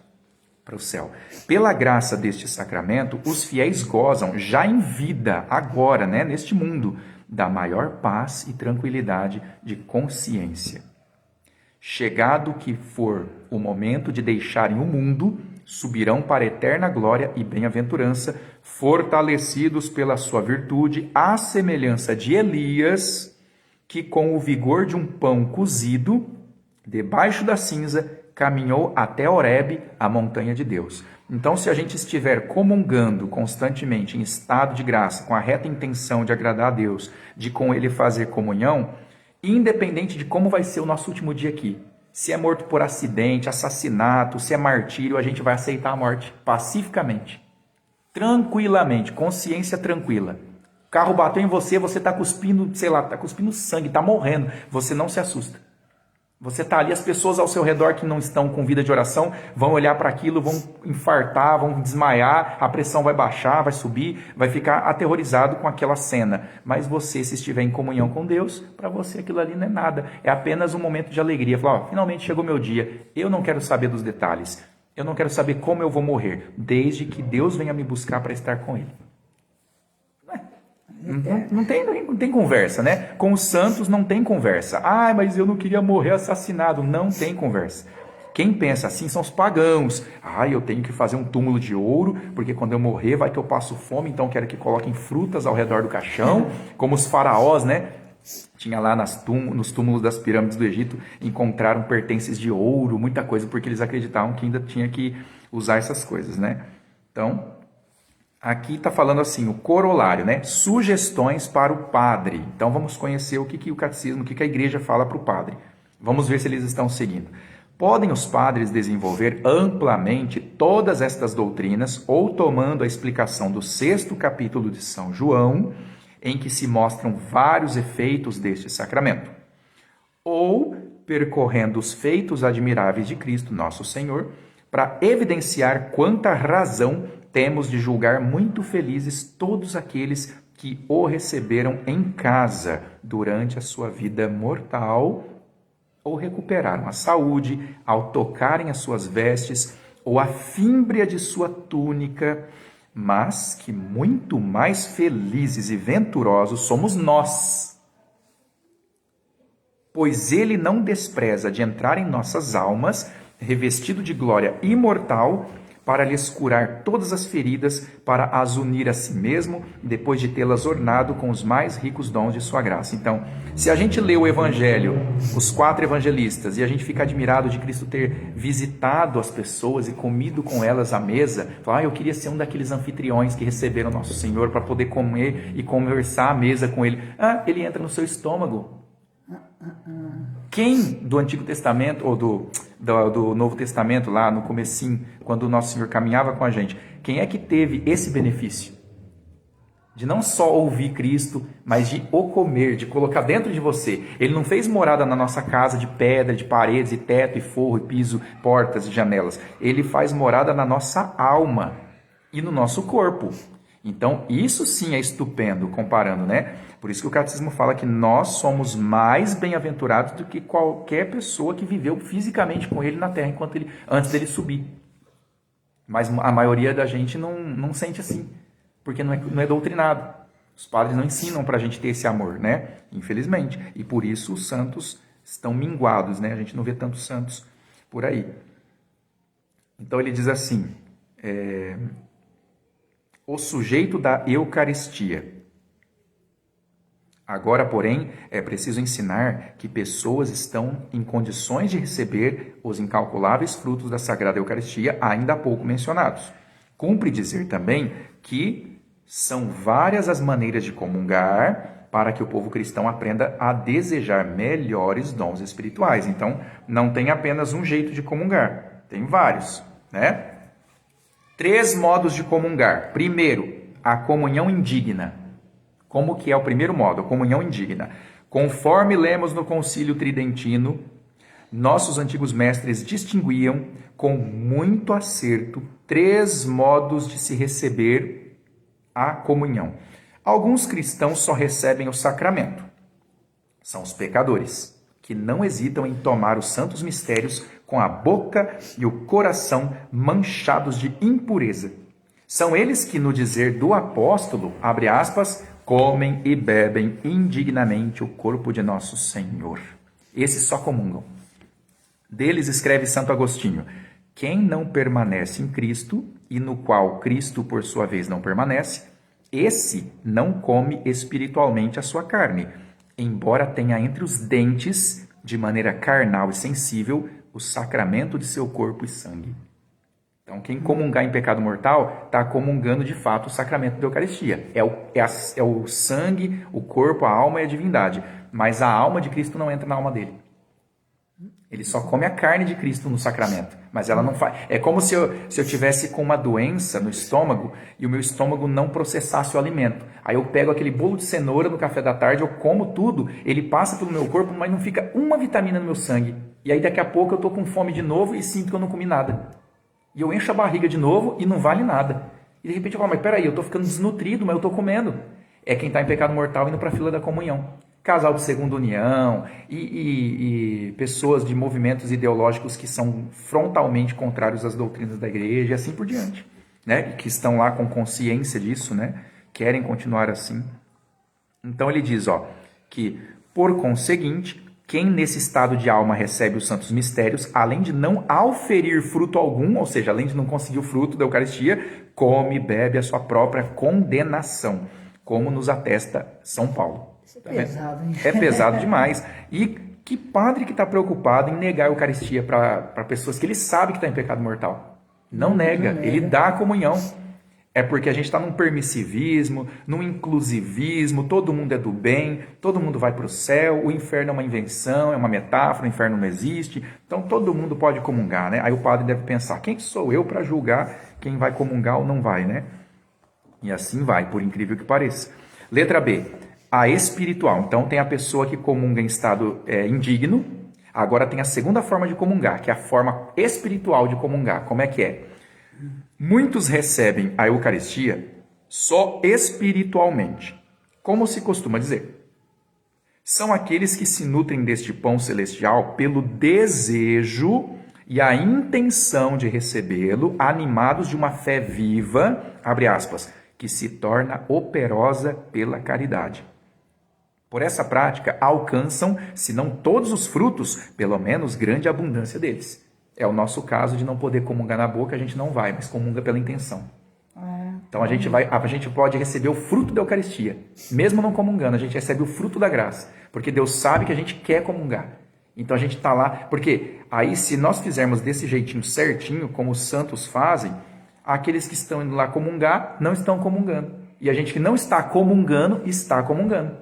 para o céu. Pela graça deste sacramento, os fiéis gozam já em vida, agora, né? Neste mundo, da maior paz e tranquilidade de consciência. Chegado que for o momento de deixarem o mundo, subirão para a eterna glória e bem-aventurança, fortalecidos pela sua virtude, à semelhança de Elias, que com o vigor de um pão cozido, debaixo da cinza, caminhou até Horebe, a montanha de Deus. Então, se a gente estiver comungando constantemente em estado de graça, com a reta intenção de agradar a Deus, de com Ele fazer comunhão, independente de como vai ser o nosso último dia aqui, se é morto por acidente, assassinato, se é martírio, a gente vai aceitar a morte pacificamente, tranquilamente, consciência tranquila. O carro bateu em você, você está cuspindo, sei lá, está cuspindo sangue, está morrendo, você não se assusta. Você está ali, as pessoas ao seu redor que não estão com vida de oração vão olhar para aquilo, vão infartar, vão desmaiar, a pressão vai baixar, vai subir, vai ficar aterrorizado com aquela cena. Mas você, se estiver em comunhão com Deus, para você aquilo ali não é nada. É apenas um momento de alegria. Falar, finalmente chegou meu dia, eu não quero saber dos detalhes. Eu não quero saber como eu vou morrer, desde que Deus venha me buscar para estar com Ele. Não tem conversa, né? Com os santos não tem conversa. Ah, mas eu não queria morrer assassinado. Não tem conversa. Quem pensa assim são os pagãos. Ah, eu tenho que fazer um túmulo de ouro, porque quando eu morrer vai que eu passo fome, então quero que coloquem frutas ao redor do caixão, como os faraós, né? Tinha lá nos túmulos das pirâmides do Egito, encontraram pertences de ouro, muita coisa, porque eles acreditavam que ainda tinha que usar essas coisas, né? Então, aqui está falando assim, o corolário, né? Sugestões para o padre. Então vamos conhecer o que o catecismo, o que a igreja fala para o padre. Vamos ver se eles estão seguindo. Podem os padres desenvolver amplamente todas estas doutrinas ou tomando a explicação do 6º capítulo de São João, em que se mostram vários efeitos deste sacramento, ou percorrendo os feitos admiráveis de Cristo, nosso Senhor, para evidenciar quanta razão temos de julgar muito felizes todos aqueles que o receberam em casa durante a sua vida mortal, ou recuperaram a saúde ao tocarem as suas vestes ou a fímbria de sua túnica, mas que muito mais felizes e venturosos somos nós, pois ele não despreza de entrar em nossas almas, revestido de glória imortal, para lhes curar todas as feridas, para as unir a si mesmo, depois de tê-las ornado com os mais ricos dons de sua graça. Então, se a gente lê o Evangelho, os 4 evangelistas, e a gente fica admirado de Cristo ter visitado as pessoas e comido com elas à mesa, fala, eu queria ser um daqueles anfitriões que receberam nosso Senhor para poder comer e conversar à mesa com Ele. Ele entra no seu estômago. Quem do Antigo Testamento, ou do Novo Testamento, lá no comecinho, quando o Nosso Senhor caminhava com a gente, quem é que teve esse benefício? De não só ouvir Cristo, mas de o comer, de colocar dentro de você. Ele não fez morada na nossa casa de pedra, de paredes, e teto, e forro, e piso, portas e janelas. Ele faz morada na nossa alma e no nosso corpo. Então, isso sim é estupendo, comparando, né? Por isso que o catecismo fala que nós somos mais bem-aventurados do que qualquer pessoa que viveu fisicamente com ele na terra antes dele subir. Mas a maioria da gente não sente assim, porque não é doutrinado. Os padres não ensinam para a gente ter esse amor, né? Infelizmente. E por isso os santos estão minguados, né? A gente não vê tantos santos por aí. Então ele diz assim, o sujeito da Eucaristia. Agora, porém, é preciso ensinar que pessoas estão em condições de receber os incalculáveis frutos da Sagrada Eucaristia, ainda há pouco mencionados. Cumpre dizer também que são várias as maneiras de comungar para que o povo cristão aprenda a desejar melhores dons espirituais. Então, não tem apenas um jeito de comungar, tem vários, né? 3 modos de comungar. Primeiro, a comunhão indigna. Como que é o primeiro modo? A comunhão indigna. Conforme lemos no Concílio Tridentino, nossos antigos mestres distinguiam com muito acerto 3 modos de se receber a comunhão. Alguns cristãos só recebem o sacramento. São os pecadores, que não hesitam em tomar os santos mistérios com a boca e o coração manchados de impureza. São eles que, no dizer do apóstolo, abre aspas, comem e bebem indignamente o corpo de nosso Senhor. Esses só comungam. Deles escreve Santo Agostinho: quem não permanece em Cristo, e no qual Cristo, por sua vez, não permanece, esse não come espiritualmente a sua carne, embora tenha entre os dentes, de maneira carnal e sensível, o sacramento de seu corpo e sangue. Então, quem comungar em pecado mortal, está comungando de fato o sacramento da Eucaristia. É o sangue, o corpo, a alma e a divindade. Mas a alma de Cristo não entra na alma dele. Ele só come a carne de Cristo no sacramento, mas ela não faz. É como se eu tivesse com uma doença no estômago e o meu estômago não processasse o alimento. Aí eu pego aquele bolo de cenoura no café da tarde, eu como tudo, ele passa pelo meu corpo, mas não fica uma vitamina no meu sangue. E aí daqui a pouco eu estou com fome de novo e sinto que eu não comi nada. E eu encho a barriga de novo e não vale nada. E de repente eu falo, mas peraí, eu estou ficando desnutrido, mas eu estou comendo. É quem está em pecado mortal indo para a fila da comunhão. Casal de segunda união e pessoas de movimentos ideológicos que são frontalmente contrários às doutrinas da igreja e assim por diante, né? Que estão lá com consciência disso, né? Querem continuar assim. Então ele diz, que por conseguinte, quem nesse estado de alma recebe os santos mistérios, além de não auferir fruto algum, ou seja, além de não conseguir o fruto da Eucaristia, come e bebe a sua própria condenação, como nos atesta São Paulo. Isso é pesado, hein? É pesado demais. E que padre que está preocupado em negar a Eucaristia para pessoas que ele sabe que está em pecado mortal? Não nega, ele dá a comunhão. É porque a gente está num permissivismo, num inclusivismo, todo mundo é do bem, todo mundo vai para o céu, o inferno é uma invenção, é uma metáfora, o inferno não existe, então todo mundo pode comungar, né? Aí o padre deve pensar, quem sou eu para julgar quem vai comungar ou não vai, né? E assim vai, por incrível que pareça. Letra B, a espiritual. Então tem a pessoa que comunga em estado indigno, agora tem a segunda forma de comungar, que é a forma espiritual de comungar. Como é que é? Muitos recebem a Eucaristia só espiritualmente, como se costuma dizer. São aqueles que se nutrem deste pão celestial pelo desejo e a intenção de recebê-lo, animados de uma fé viva, abre aspas, que se torna operosa pela caridade. Por essa prática, alcançam, se não todos os frutos, pelo menos grande abundância deles. É o nosso caso de não poder comungar na boca, a gente não vai, mas comunga pela intenção. Então a gente pode receber o fruto da Eucaristia. Mesmo não comungando, a gente recebe o fruto da graça. Porque Deus sabe que a gente quer comungar. Então a gente está lá. Porque aí se nós fizermos desse jeitinho certinho, como os santos fazem, aqueles que estão indo lá comungar, não estão comungando. E a gente que não está comungando, está comungando.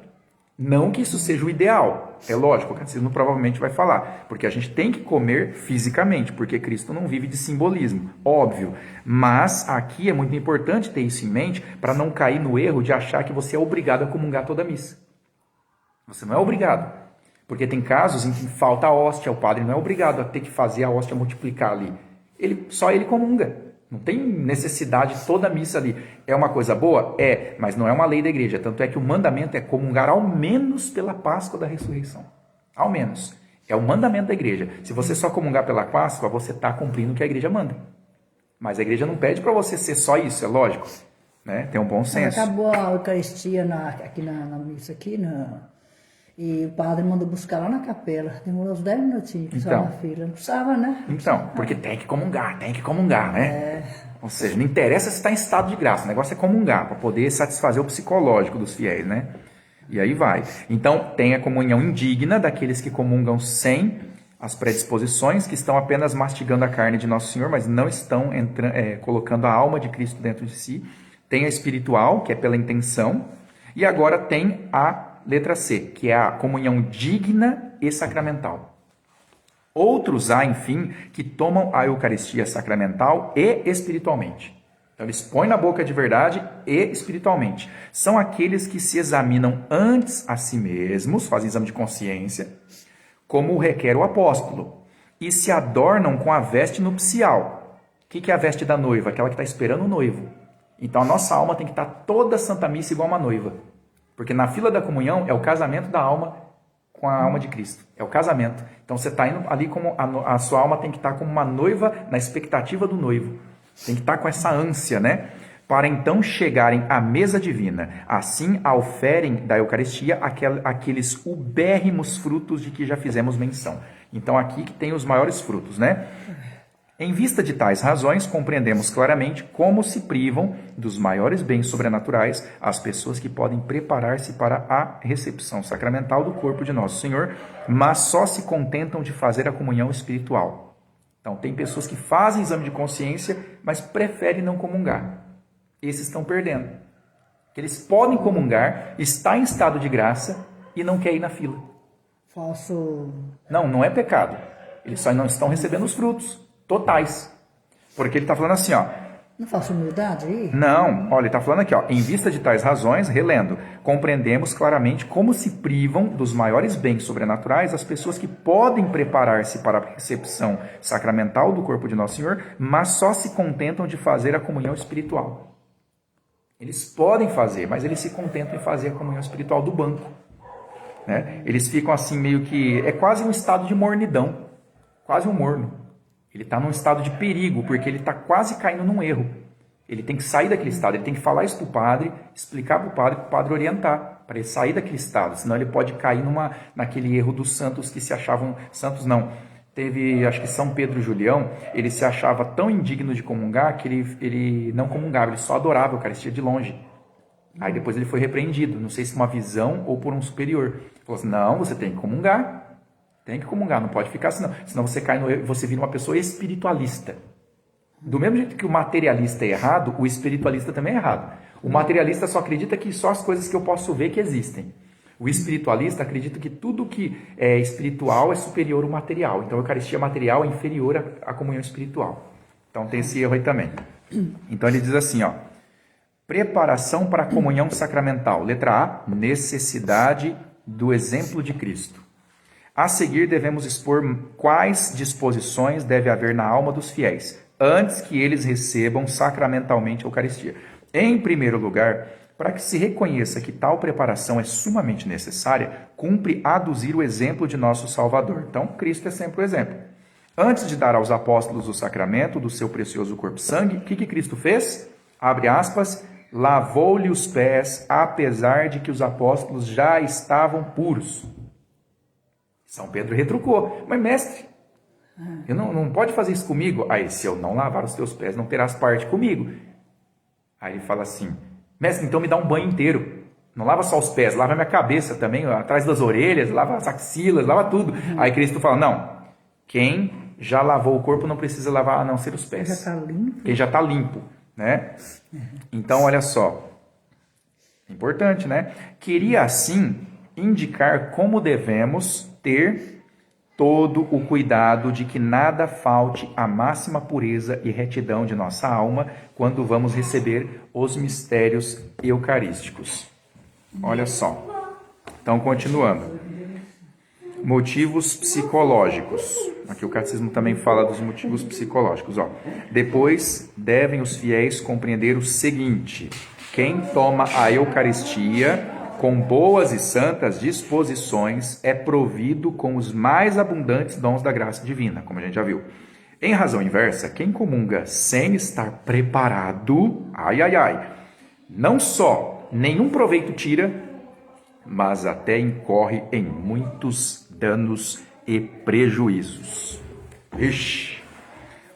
Não que isso seja o ideal, é lógico, o catecismo provavelmente vai falar, porque a gente tem que comer fisicamente, porque Cristo não vive de simbolismo, óbvio. Mas aqui é muito importante ter isso em mente para não cair no erro de achar que você é obrigado a comungar toda a missa. Você não é obrigado, porque tem casos em que falta a hóstia, o padre não é obrigado a ter que fazer a hóstia multiplicar ali. Só ele comunga. Não tem necessidade de toda a missa ali. É uma coisa boa? É, mas não é uma lei da igreja. Tanto é que o mandamento é comungar ao menos pela Páscoa da ressurreição. Ao menos. É o mandamento da igreja. Se você só comungar pela Páscoa, você está cumprindo o que a igreja manda. Mas a igreja não pede para você ser só isso, é lógico. Né? Tem um bom senso. Acabou a Eucaristia aqui na missa, e o padre mandou buscar lá na capela. Demorou uns 10 minutinhos só na fila. Não precisava, né? Então, porque tem que comungar, né? Ou seja, não interessa se está em estado de graça. O negócio é comungar, para poder satisfazer o psicológico dos fiéis, né? E aí vai. Então, tem a comunhão indigna daqueles que comungam sem as predisposições, que estão apenas mastigando a carne de Nosso Senhor, mas não estão colocando a alma de Cristo dentro de si. Tem a espiritual, que é pela intenção. E agora tem a letra C, que é a comunhão digna e sacramental. Outros há, enfim, que tomam a Eucaristia sacramental e espiritualmente. Então, eles põem na boca de verdade e espiritualmente. São aqueles que se examinam antes a si mesmos, fazem exame de consciência, como requer o apóstolo, e se adornam com a veste nupcial. O que é a veste da noiva? Aquela que está esperando o noivo. Então, a nossa alma tem que estar toda Santa Missa igual uma noiva. Porque na fila da comunhão é o casamento da alma com a alma de Cristo. É o casamento. Então você está indo ali como a sua alma tem que estar como uma noiva na expectativa do noivo. Tem que estar com essa ânsia, né? para então chegarem à mesa divina. Assim, a oferem da Eucaristia aqueles ubérrimos frutos de que já fizemos menção. Então, aqui que tem os maiores frutos, né? Em vista de tais razões, compreendemos claramente como se privam dos maiores bens sobrenaturais as pessoas que podem preparar-se para a recepção sacramental do corpo de Nosso Senhor, mas só se contentam de fazer a comunhão espiritual. Então, tem pessoas que fazem exame de consciência, mas preferem não comungar. Esses estão perdendo. Eles podem comungar, está em estado de graça e não quer ir na fila. Faço. Não é pecado. Eles só não estão recebendo os frutos totais. Porque ele está falando assim, ó. Não faço humildade aí? Não, olha, ele está falando aqui, ó. Em vista de tais razões, relendo, compreendemos claramente como se privam dos maiores bens sobrenaturais as pessoas que podem preparar-se para a recepção sacramental do corpo de Nosso Senhor, mas só se contentam de fazer a comunhão espiritual. Eles podem fazer, mas eles se contentam em fazer a comunhão espiritual do banco. Né? Eles ficam assim meio que... É quase um estado de mornidão. Quase um morno. Ele está num estado de perigo, porque ele está quase caindo num erro. Ele tem que sair daquele estado, ele tem que falar isso para o padre, explicar para o padre orientar, para ele sair daquele estado. Senão ele pode cair naquele erro dos santos que se achavam... Santos não. Teve, acho que São Pedro Julião, ele se achava tão indigno de comungar que ele não comungava, ele só adorava a Eucaristia de longe. Aí depois ele foi repreendido, não sei se uma visão ou por um superior. Ele falou assim, não, você tem que comungar, não pode ficar assim não. Senão você cai no erro, você vira uma pessoa espiritualista. Do mesmo jeito que o materialista é errado, o espiritualista também é errado. O materialista só acredita que só as coisas que eu posso ver que existem. O espiritualista acredita que tudo que é espiritual é superior ao material. Então, a Eucaristia material é inferior à comunhão espiritual. Então, tem esse erro aí também. Então, ele diz assim, ó. Preparação para a comunhão sacramental. Letra A, necessidade do exemplo de Cristo. A seguir, devemos expor quais disposições deve haver na alma dos fiéis, antes que eles recebam sacramentalmente a Eucaristia. Em primeiro lugar, para que se reconheça que tal preparação é sumamente necessária, cumpre aduzir o exemplo de nosso Salvador. Então, Cristo é sempre o exemplo. Antes de dar aos apóstolos o sacramento do seu precioso corpo e sangue, o que Cristo fez? Abre aspas, lavou-lhe os pés, apesar de que os apóstolos já estavam puros. São Pedro retrucou, mas mestre, eu não pode fazer isso comigo? Aí, se eu não lavar os teus pés, não terás parte comigo. Aí ele fala assim, mestre, então me dá um banho inteiro. Não lava só os pés, lava a minha cabeça também, atrás das orelhas, lava as axilas, lava tudo. Aí Cristo fala, não, quem já lavou o corpo não precisa lavar a não ser os pés. Já está limpo. Quem já está limpo, né? Então, olha só, importante, né? Queria assim indicar como devemos ter todo o cuidado de que nada falte à máxima pureza e retidão de nossa alma quando vamos receber os mistérios eucarísticos. Olha só. Então, continuando. Motivos psicológicos. Aqui o catecismo também fala dos motivos psicológicos. Ó. Depois, devem os fiéis compreender o seguinte. Quem toma a Eucaristia com boas e santas disposições, é provido com os mais abundantes dons da graça divina, como a gente já viu. Em razão inversa, quem comunga sem estar preparado, não só nenhum proveito tira, mas até incorre em muitos danos e prejuízos. Ixi!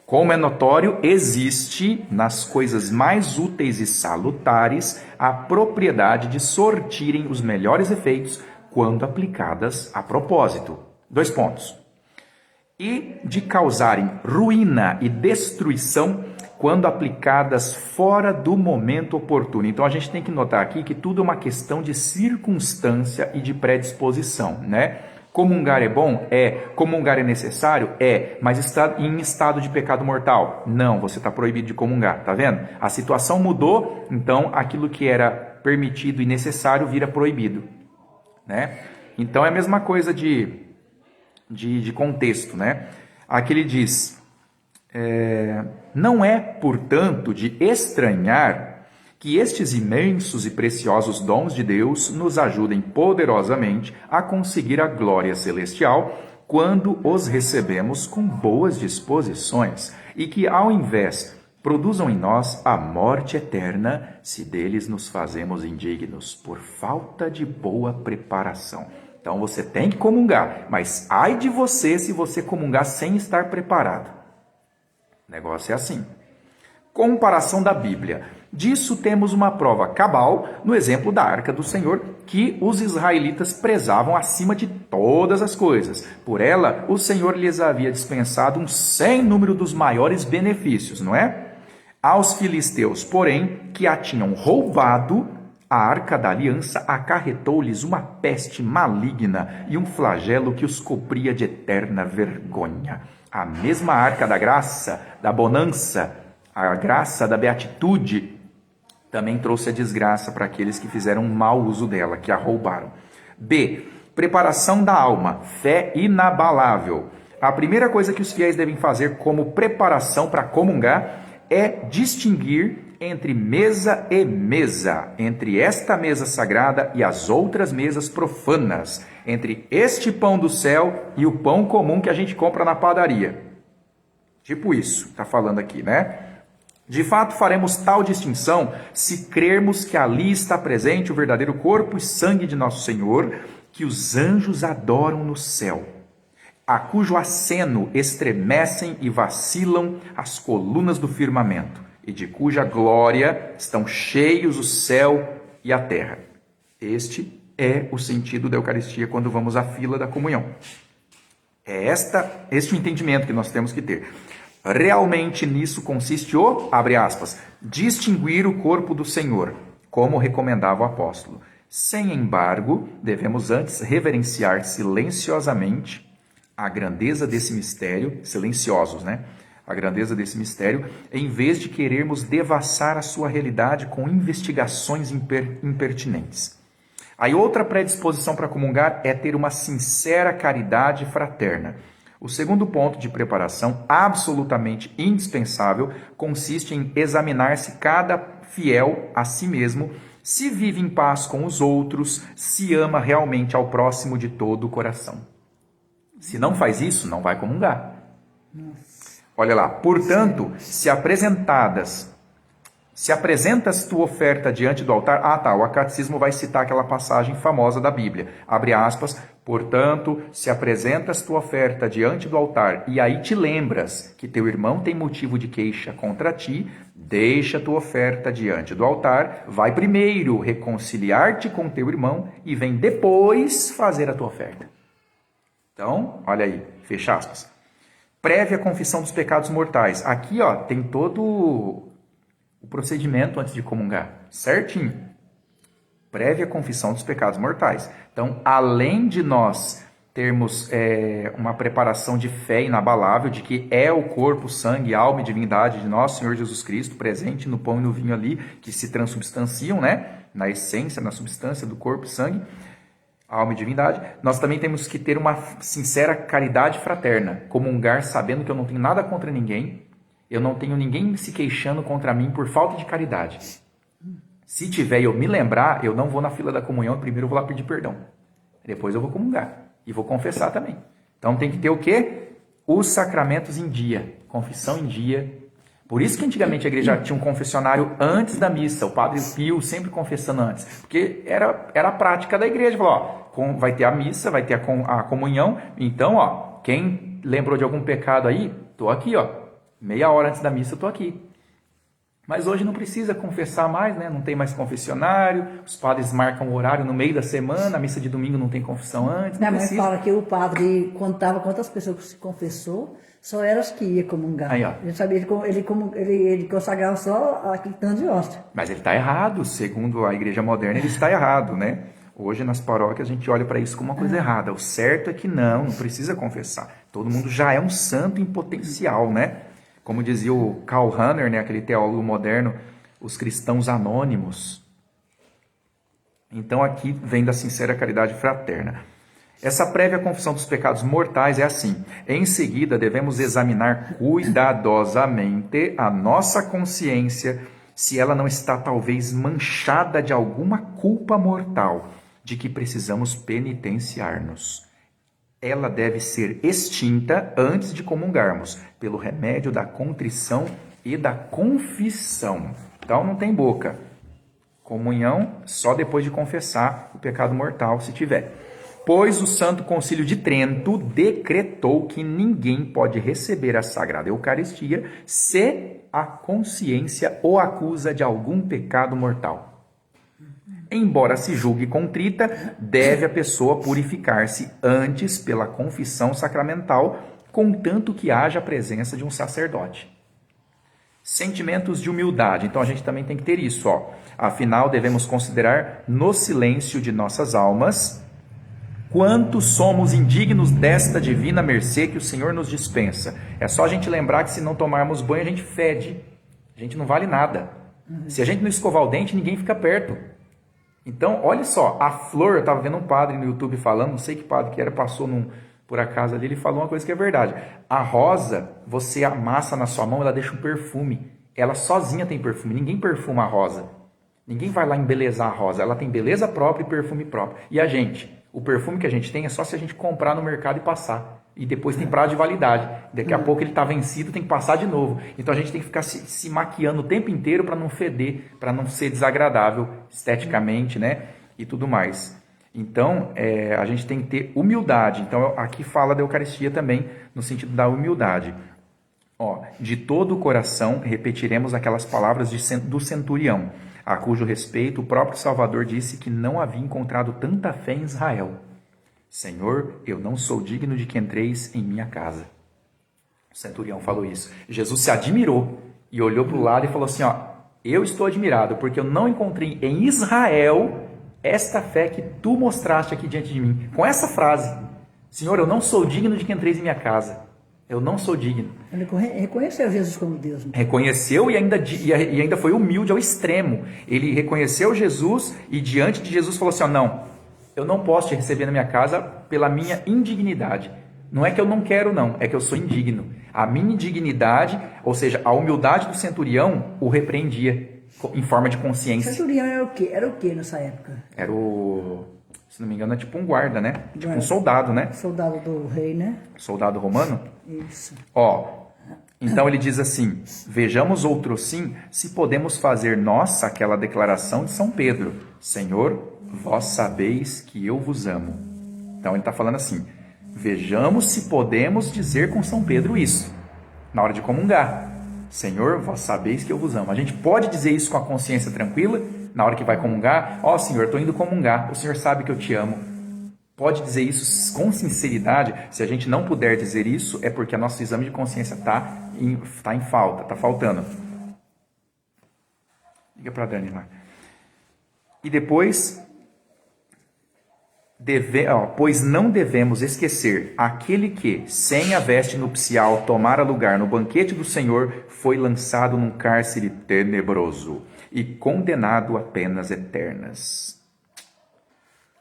Como é notório, existe nas coisas mais úteis e salutares a propriedade de sortirem os melhores efeitos quando aplicadas a propósito. 2 pontos. E de causarem ruína e destruição quando aplicadas fora do momento oportuno. Então a gente tem que notar aqui que tudo é uma questão de circunstância e de predisposição, né? Comungar é bom? É. Comungar é necessário? É. Mas está em estado de pecado mortal? Não, você está proibido de comungar, tá vendo? A situação mudou, então aquilo que era permitido e necessário vira proibido, né? Então é a mesma coisa de contexto, né? Aqui ele diz, não é, portanto, de estranhar que estes imensos e preciosos dons de Deus nos ajudem poderosamente a conseguir a glória celestial quando os recebemos com boas disposições e que, ao invés, produzam em nós a morte eterna, se deles nos fazemos indignos, por falta de boa preparação. Então você tem que comungar, mas ai de você se você comungar sem estar preparado. O negócio é assim. Comparação da Bíblia. Disso temos uma prova cabal no exemplo da Arca do Senhor, que os israelitas prezavam acima de todas as coisas. Por ela, o Senhor lhes havia dispensado um sem número dos maiores benefícios, não é? Aos filisteus, porém, que a tinham roubado, a Arca da Aliança acarretou-lhes uma peste maligna e um flagelo que os cobria de eterna vergonha. A mesma Arca da Graça, da Bonança, a graça da Beatitude, também trouxe a desgraça para aqueles que fizeram um mau uso dela, que a roubaram. B. Preparação da alma, fé inabalável. A primeira coisa que os fiéis devem fazer como preparação para comungar é distinguir entre mesa e mesa, entre esta mesa sagrada e as outras mesas profanas, entre este pão do céu e o pão comum que a gente compra na padaria. Tipo isso, está falando aqui, né? De fato, faremos tal distinção se crermos que ali está presente o verdadeiro corpo e sangue de nosso Senhor, que os anjos adoram no céu, a cujo aceno estremecem e vacilam as colunas do firmamento, e de cuja glória estão cheios o céu e a terra. Este é o sentido da Eucaristia quando vamos à fila da comunhão. É este o entendimento que nós temos que ter. Realmente nisso consiste o, abre aspas, distinguir o corpo do Senhor, como recomendava o apóstolo. Sem embargo, devemos antes reverenciar silenciosamente a grandeza desse mistério, silenciosos, né? A grandeza desse mistério, em vez de querermos devassar a sua realidade com investigações impertinentes. Aí outra predisposição para comungar é ter uma sincera caridade fraterna. O segundo ponto de preparação, absolutamente indispensável, consiste em examinar-se cada fiel a si mesmo, se vive em paz com os outros, se ama realmente ao próximo de todo o coração. Se não faz isso, não vai comungar. Olha lá, portanto, se apresentas tua oferta diante do altar... o catecismo vai citar aquela passagem famosa da Bíblia. Abre aspas, portanto, se apresentas tua oferta diante do altar e aí te lembras que teu irmão tem motivo de queixa contra ti, deixa tua oferta diante do altar, vai primeiro reconciliar-te com teu irmão e vem depois fazer a tua oferta. Então, olha aí, fecha aspas. Prévia confissão dos pecados mortais. Aqui, ó, tem todo o procedimento antes de comungar, certinho. Prévia confissão dos pecados mortais. Então, além de nós termos uma preparação de fé inabalável, de que é o corpo, sangue, alma e divindade de nosso Senhor Jesus Cristo, presente no pão e no vinho ali, que se transubstanciam, né? Na essência, na substância do corpo e sangue, alma e divindade, nós também temos que ter uma sincera caridade fraterna, comungar sabendo que eu não tenho nada contra ninguém, eu não tenho ninguém se queixando contra mim por falta de caridade. Se tiver e eu me lembrar, eu não vou na fila da comunhão, primeiro eu vou lá pedir perdão. Depois eu vou comungar e vou confessar também. Então tem que ter o quê? Os sacramentos em dia, confissão em dia. Por isso que antigamente a igreja tinha um confessionário antes da missa, o Padre Pio sempre confessando antes, porque era a prática da igreja. Falou, ó, vai ter a missa, vai ter a comunhão, então, ó, quem lembrou de algum pecado aí, tô aqui, ó, meia hora antes da missa eu tô aqui. Mas hoje não precisa confessar mais, né? Não tem mais confessionário, os padres marcam o horário no meio da semana, a missa de domingo não tem confissão antes. Minha mãe fala que o padre contava quantas pessoas se confessou, só eram as que iam comungar. Aí, ó. Ele sabia, ele consagrava só aquele tanto de hóstia. Mas ele está errado, segundo a igreja moderna, ele está errado, né? Hoje nas paróquias a gente olha para isso como uma coisa errada. O certo é que não precisa confessar. Todo mundo já é um santo em potencial, né? Como dizia o Karl Rahner, né, aquele teólogo moderno, os cristãos anônimos. Então aqui vem da sincera caridade fraterna. Essa prévia confissão dos pecados mortais é assim. Em seguida, devemos examinar cuidadosamente a nossa consciência, se ela não está talvez manchada de alguma culpa mortal, de que precisamos penitenciar-nos. Ela deve ser extinta antes de comungarmos, pelo remédio da contrição e da confissão. Então não tem boca. Comunhão só depois de confessar o pecado mortal, se tiver. Pois o Santo Concílio de Trento decretou que ninguém pode receber a Sagrada Eucaristia se a consciência o acusa de algum pecado mortal. Embora se julgue contrita, deve a pessoa purificar-se antes pela confissão sacramental, contanto que haja a presença de um sacerdote. Sentimentos de humildade. Então a gente também tem que ter isso. Afinal, devemos considerar no silêncio de nossas almas quanto somos indignos desta divina mercê que o Senhor nos dispensa. É só a gente lembrar que se não tomarmos banho, a gente fede. A gente não vale nada. Se a gente não escovar o dente, ninguém fica perto. Então, olha só, a flor, eu estava vendo um padre no YouTube falando, não sei que padre que era, passou por acaso ali, ele falou uma coisa que é verdade. A rosa, você amassa na sua mão, ela deixa um perfume. Ela sozinha tem perfume, ninguém perfuma a rosa. Ninguém vai lá embelezar a rosa, ela tem beleza própria e perfume próprio. E a gente? O perfume que a gente tem é só se a gente comprar no mercado e passar. E depois tem prazo de validade. Daqui a pouco ele está vencido, tem que passar de novo. Então a gente tem que ficar se maquiando o tempo inteiro para não feder, para não ser desagradável esteticamente, né? E tudo mais. Então a gente tem que ter humildade. Então aqui fala da Eucaristia também no sentido da humildade. De todo o coração repetiremos aquelas palavras do centurião, a cujo respeito o próprio Salvador disse que não havia encontrado tanta fé em Israel. Senhor, eu não sou digno de que entreis em minha casa. O centurião falou isso. Jesus se admirou e olhou para o lado e falou assim, eu estou admirado porque eu não encontrei em Israel esta fé que tu mostraste aqui diante de mim. Com essa frase, Senhor, eu não sou digno de que entreis em minha casa. Eu não sou digno. Ele reconheceu Jesus como Deus. Né? Reconheceu e ainda foi humilde ao extremo. Ele reconheceu Jesus e diante de Jesus falou assim, não, eu não posso te receber na minha casa pela minha indignidade. Não é que eu não quero, não, é que eu sou indigno. A minha indignidade, ou seja, a humildade do centurião o repreendia em forma de consciência. O centurião era o quê? Era o quê nessa época? Era se não me engano, é tipo um guarda, né? Tipo um soldado, né? Soldado do rei, né? Soldado romano? Isso. Então ele diz assim, vejamos outrossim se podemos fazer nossa aquela declaração de São Pedro. Senhor, vós sabeis que eu vos amo. Então ele está falando assim, vejamos se podemos dizer com São Pedro isso, na hora de comungar. Senhor, vós sabeis que eu vos amo. A gente pode dizer isso com a consciência tranquila, na hora que vai comungar. Senhor, estou indo comungar, o Senhor sabe que eu te amo. Pode dizer isso com sinceridade. Se a gente não puder dizer isso, é porque o nosso exame de consciência está em falta, está faltando. Liga para a Dani lá. E depois, pois não devemos esquecer aquele que, sem a veste nupcial, tomara lugar no banquete do Senhor, foi lançado num cárcere tenebroso e condenado a penas eternas.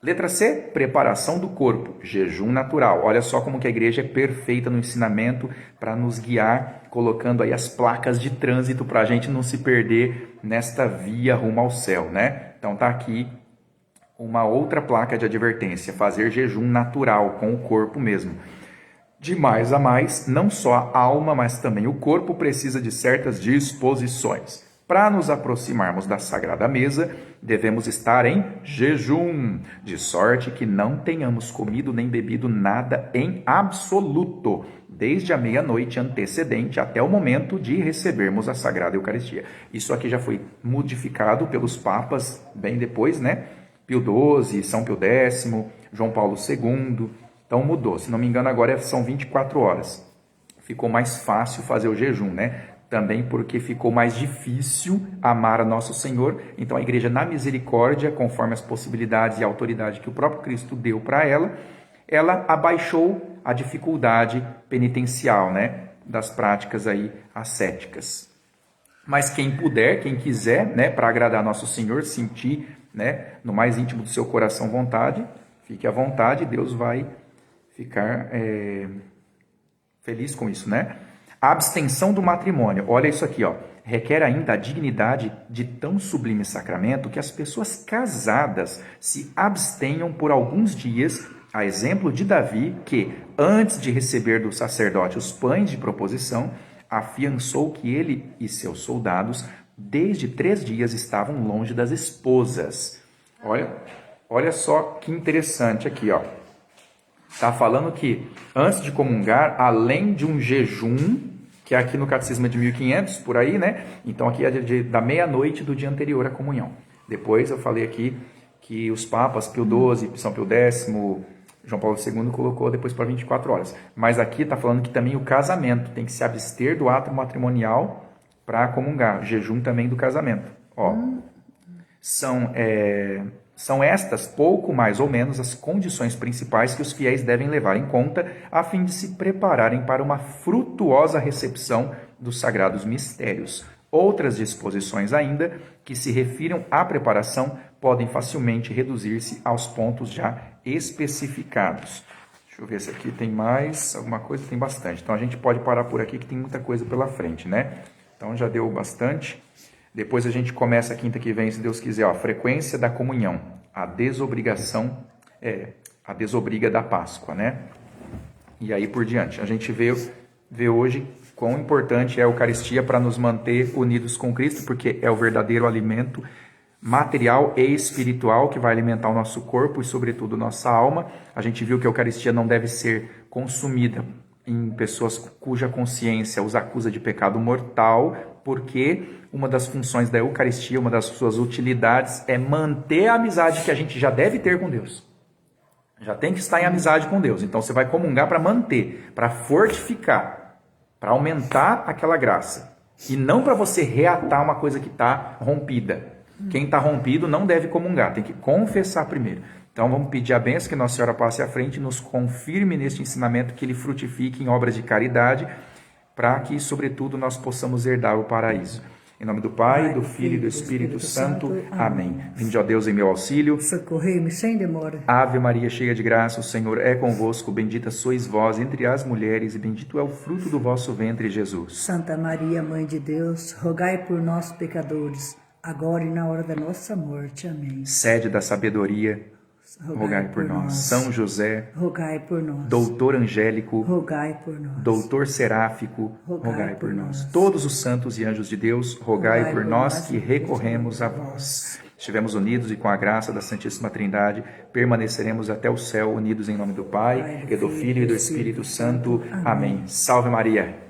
Letra C, preparação do corpo, jejum natural. Olha só como que a igreja é perfeita no ensinamento para nos guiar, colocando aí as placas de trânsito para a gente não se perder nesta via rumo ao céu, né? Então tá aqui uma outra placa de advertência, fazer jejum natural com o corpo mesmo. De mais a mais, não só a alma, mas também o corpo precisa de certas disposições. Para nos aproximarmos da Sagrada Mesa, devemos estar em jejum, de sorte que não tenhamos comido nem bebido nada em absoluto, desde a meia-noite antecedente até o momento de recebermos a Sagrada Eucaristia. Isso aqui já foi modificado pelos papas bem depois, né? Pio XII, São Pio X, João Paulo II, então mudou. Se não me engano, agora são 24 horas. Ficou mais fácil fazer o jejum, né? Também porque ficou mais difícil amar a Nosso Senhor. Então a igreja, na misericórdia, conforme as possibilidades e a autoridade que o próprio Cristo deu para ela abaixou a dificuldade penitencial, né? Das práticas aí ascéticas. Mas quem puder, quem quiser, né? Para agradar a Nosso Senhor, sentir, né, no mais íntimo do seu coração vontade, fique à vontade, Deus vai ficar feliz com isso, né? A abstenção do matrimônio, olha isso aqui, requer ainda a dignidade de tão sublime sacramento que as pessoas casadas se abstenham por alguns dias, a exemplo de Davi, que, antes de receber do sacerdote os pães de proposição, afiançou que ele e seus soldados, desde 3 dias, estavam longe das esposas. Olha só que interessante aqui, ó. Está falando que antes de comungar, além de um jejum, que é aqui no Catecismo de 1500, por aí, né? Então aqui é da meia-noite do dia anterior à comunhão. Depois eu falei aqui que os papas, Pio XII, São Pio X, João Paulo II colocou depois para 24 horas. Mas aqui está falando que também o casamento tem que se abster do ato matrimonial para comungar. Jejum também do casamento. Ó, são estas, pouco mais ou menos, as condições principais que os fiéis devem levar em conta a fim de se prepararem para uma frutuosa recepção dos sagrados mistérios. Outras disposições ainda, que se refiram à preparação, podem facilmente reduzir-se aos pontos já especificados. Deixa eu ver se aqui tem mais alguma coisa. Tem bastante. Então a gente pode parar por aqui que tem muita coisa pela frente, né? Então já deu bastante. Depois a gente começa a quinta que vem, se Deus quiser, ó, a frequência da comunhão, a desobrigação, a desobriga da Páscoa, né? E aí por diante. A gente vê hoje quão importante é a Eucaristia para nos manter unidos com Cristo, porque é o verdadeiro alimento material e espiritual que vai alimentar o nosso corpo e, sobretudo, nossa alma. A gente viu que a Eucaristia não deve ser consumida em pessoas cuja consciência os acusa de pecado mortal, porque uma das funções da Eucaristia, uma das suas utilidades é manter a amizade que a gente já deve ter com Deus. Já tem que estar em amizade com Deus. Então você vai comungar para manter, para fortificar, para aumentar aquela graça. E não para você reatar uma coisa que está rompida. Quem está rompido não deve comungar, tem que confessar primeiro. Então vamos pedir a bênção que Nossa Senhora passe à frente e nos confirme neste ensinamento, que ele frutifique em obras de caridade, para que, sobretudo, nós possamos herdar o paraíso. Em nome do Pai, do Filho e do Espírito Santo. Amém. Vinde, ó Deus, em meu auxílio. Socorrei-me sem demora. Ave Maria, cheia de graça, o Senhor é convosco. Bendita sois vós entre as mulheres, e bendito é o fruto do vosso ventre, Jesus. Santa Maria, Mãe de Deus, rogai por nós, pecadores, agora e na hora da nossa morte. Amém. Sede da sabedoria, rogai por nós. São José, rogai por nós. Doutor Angélico, rogai por nós. Doutor Seráfico, rogai por nós. Todos os santos e anjos de Deus, rogai por nós que recorremos a vós. Estivemos unidos e com a graça da Santíssima Trindade, permaneceremos até o céu, unidos em nome do Pai, e do Filho e do Espírito Santo. Amém. Salve Maria!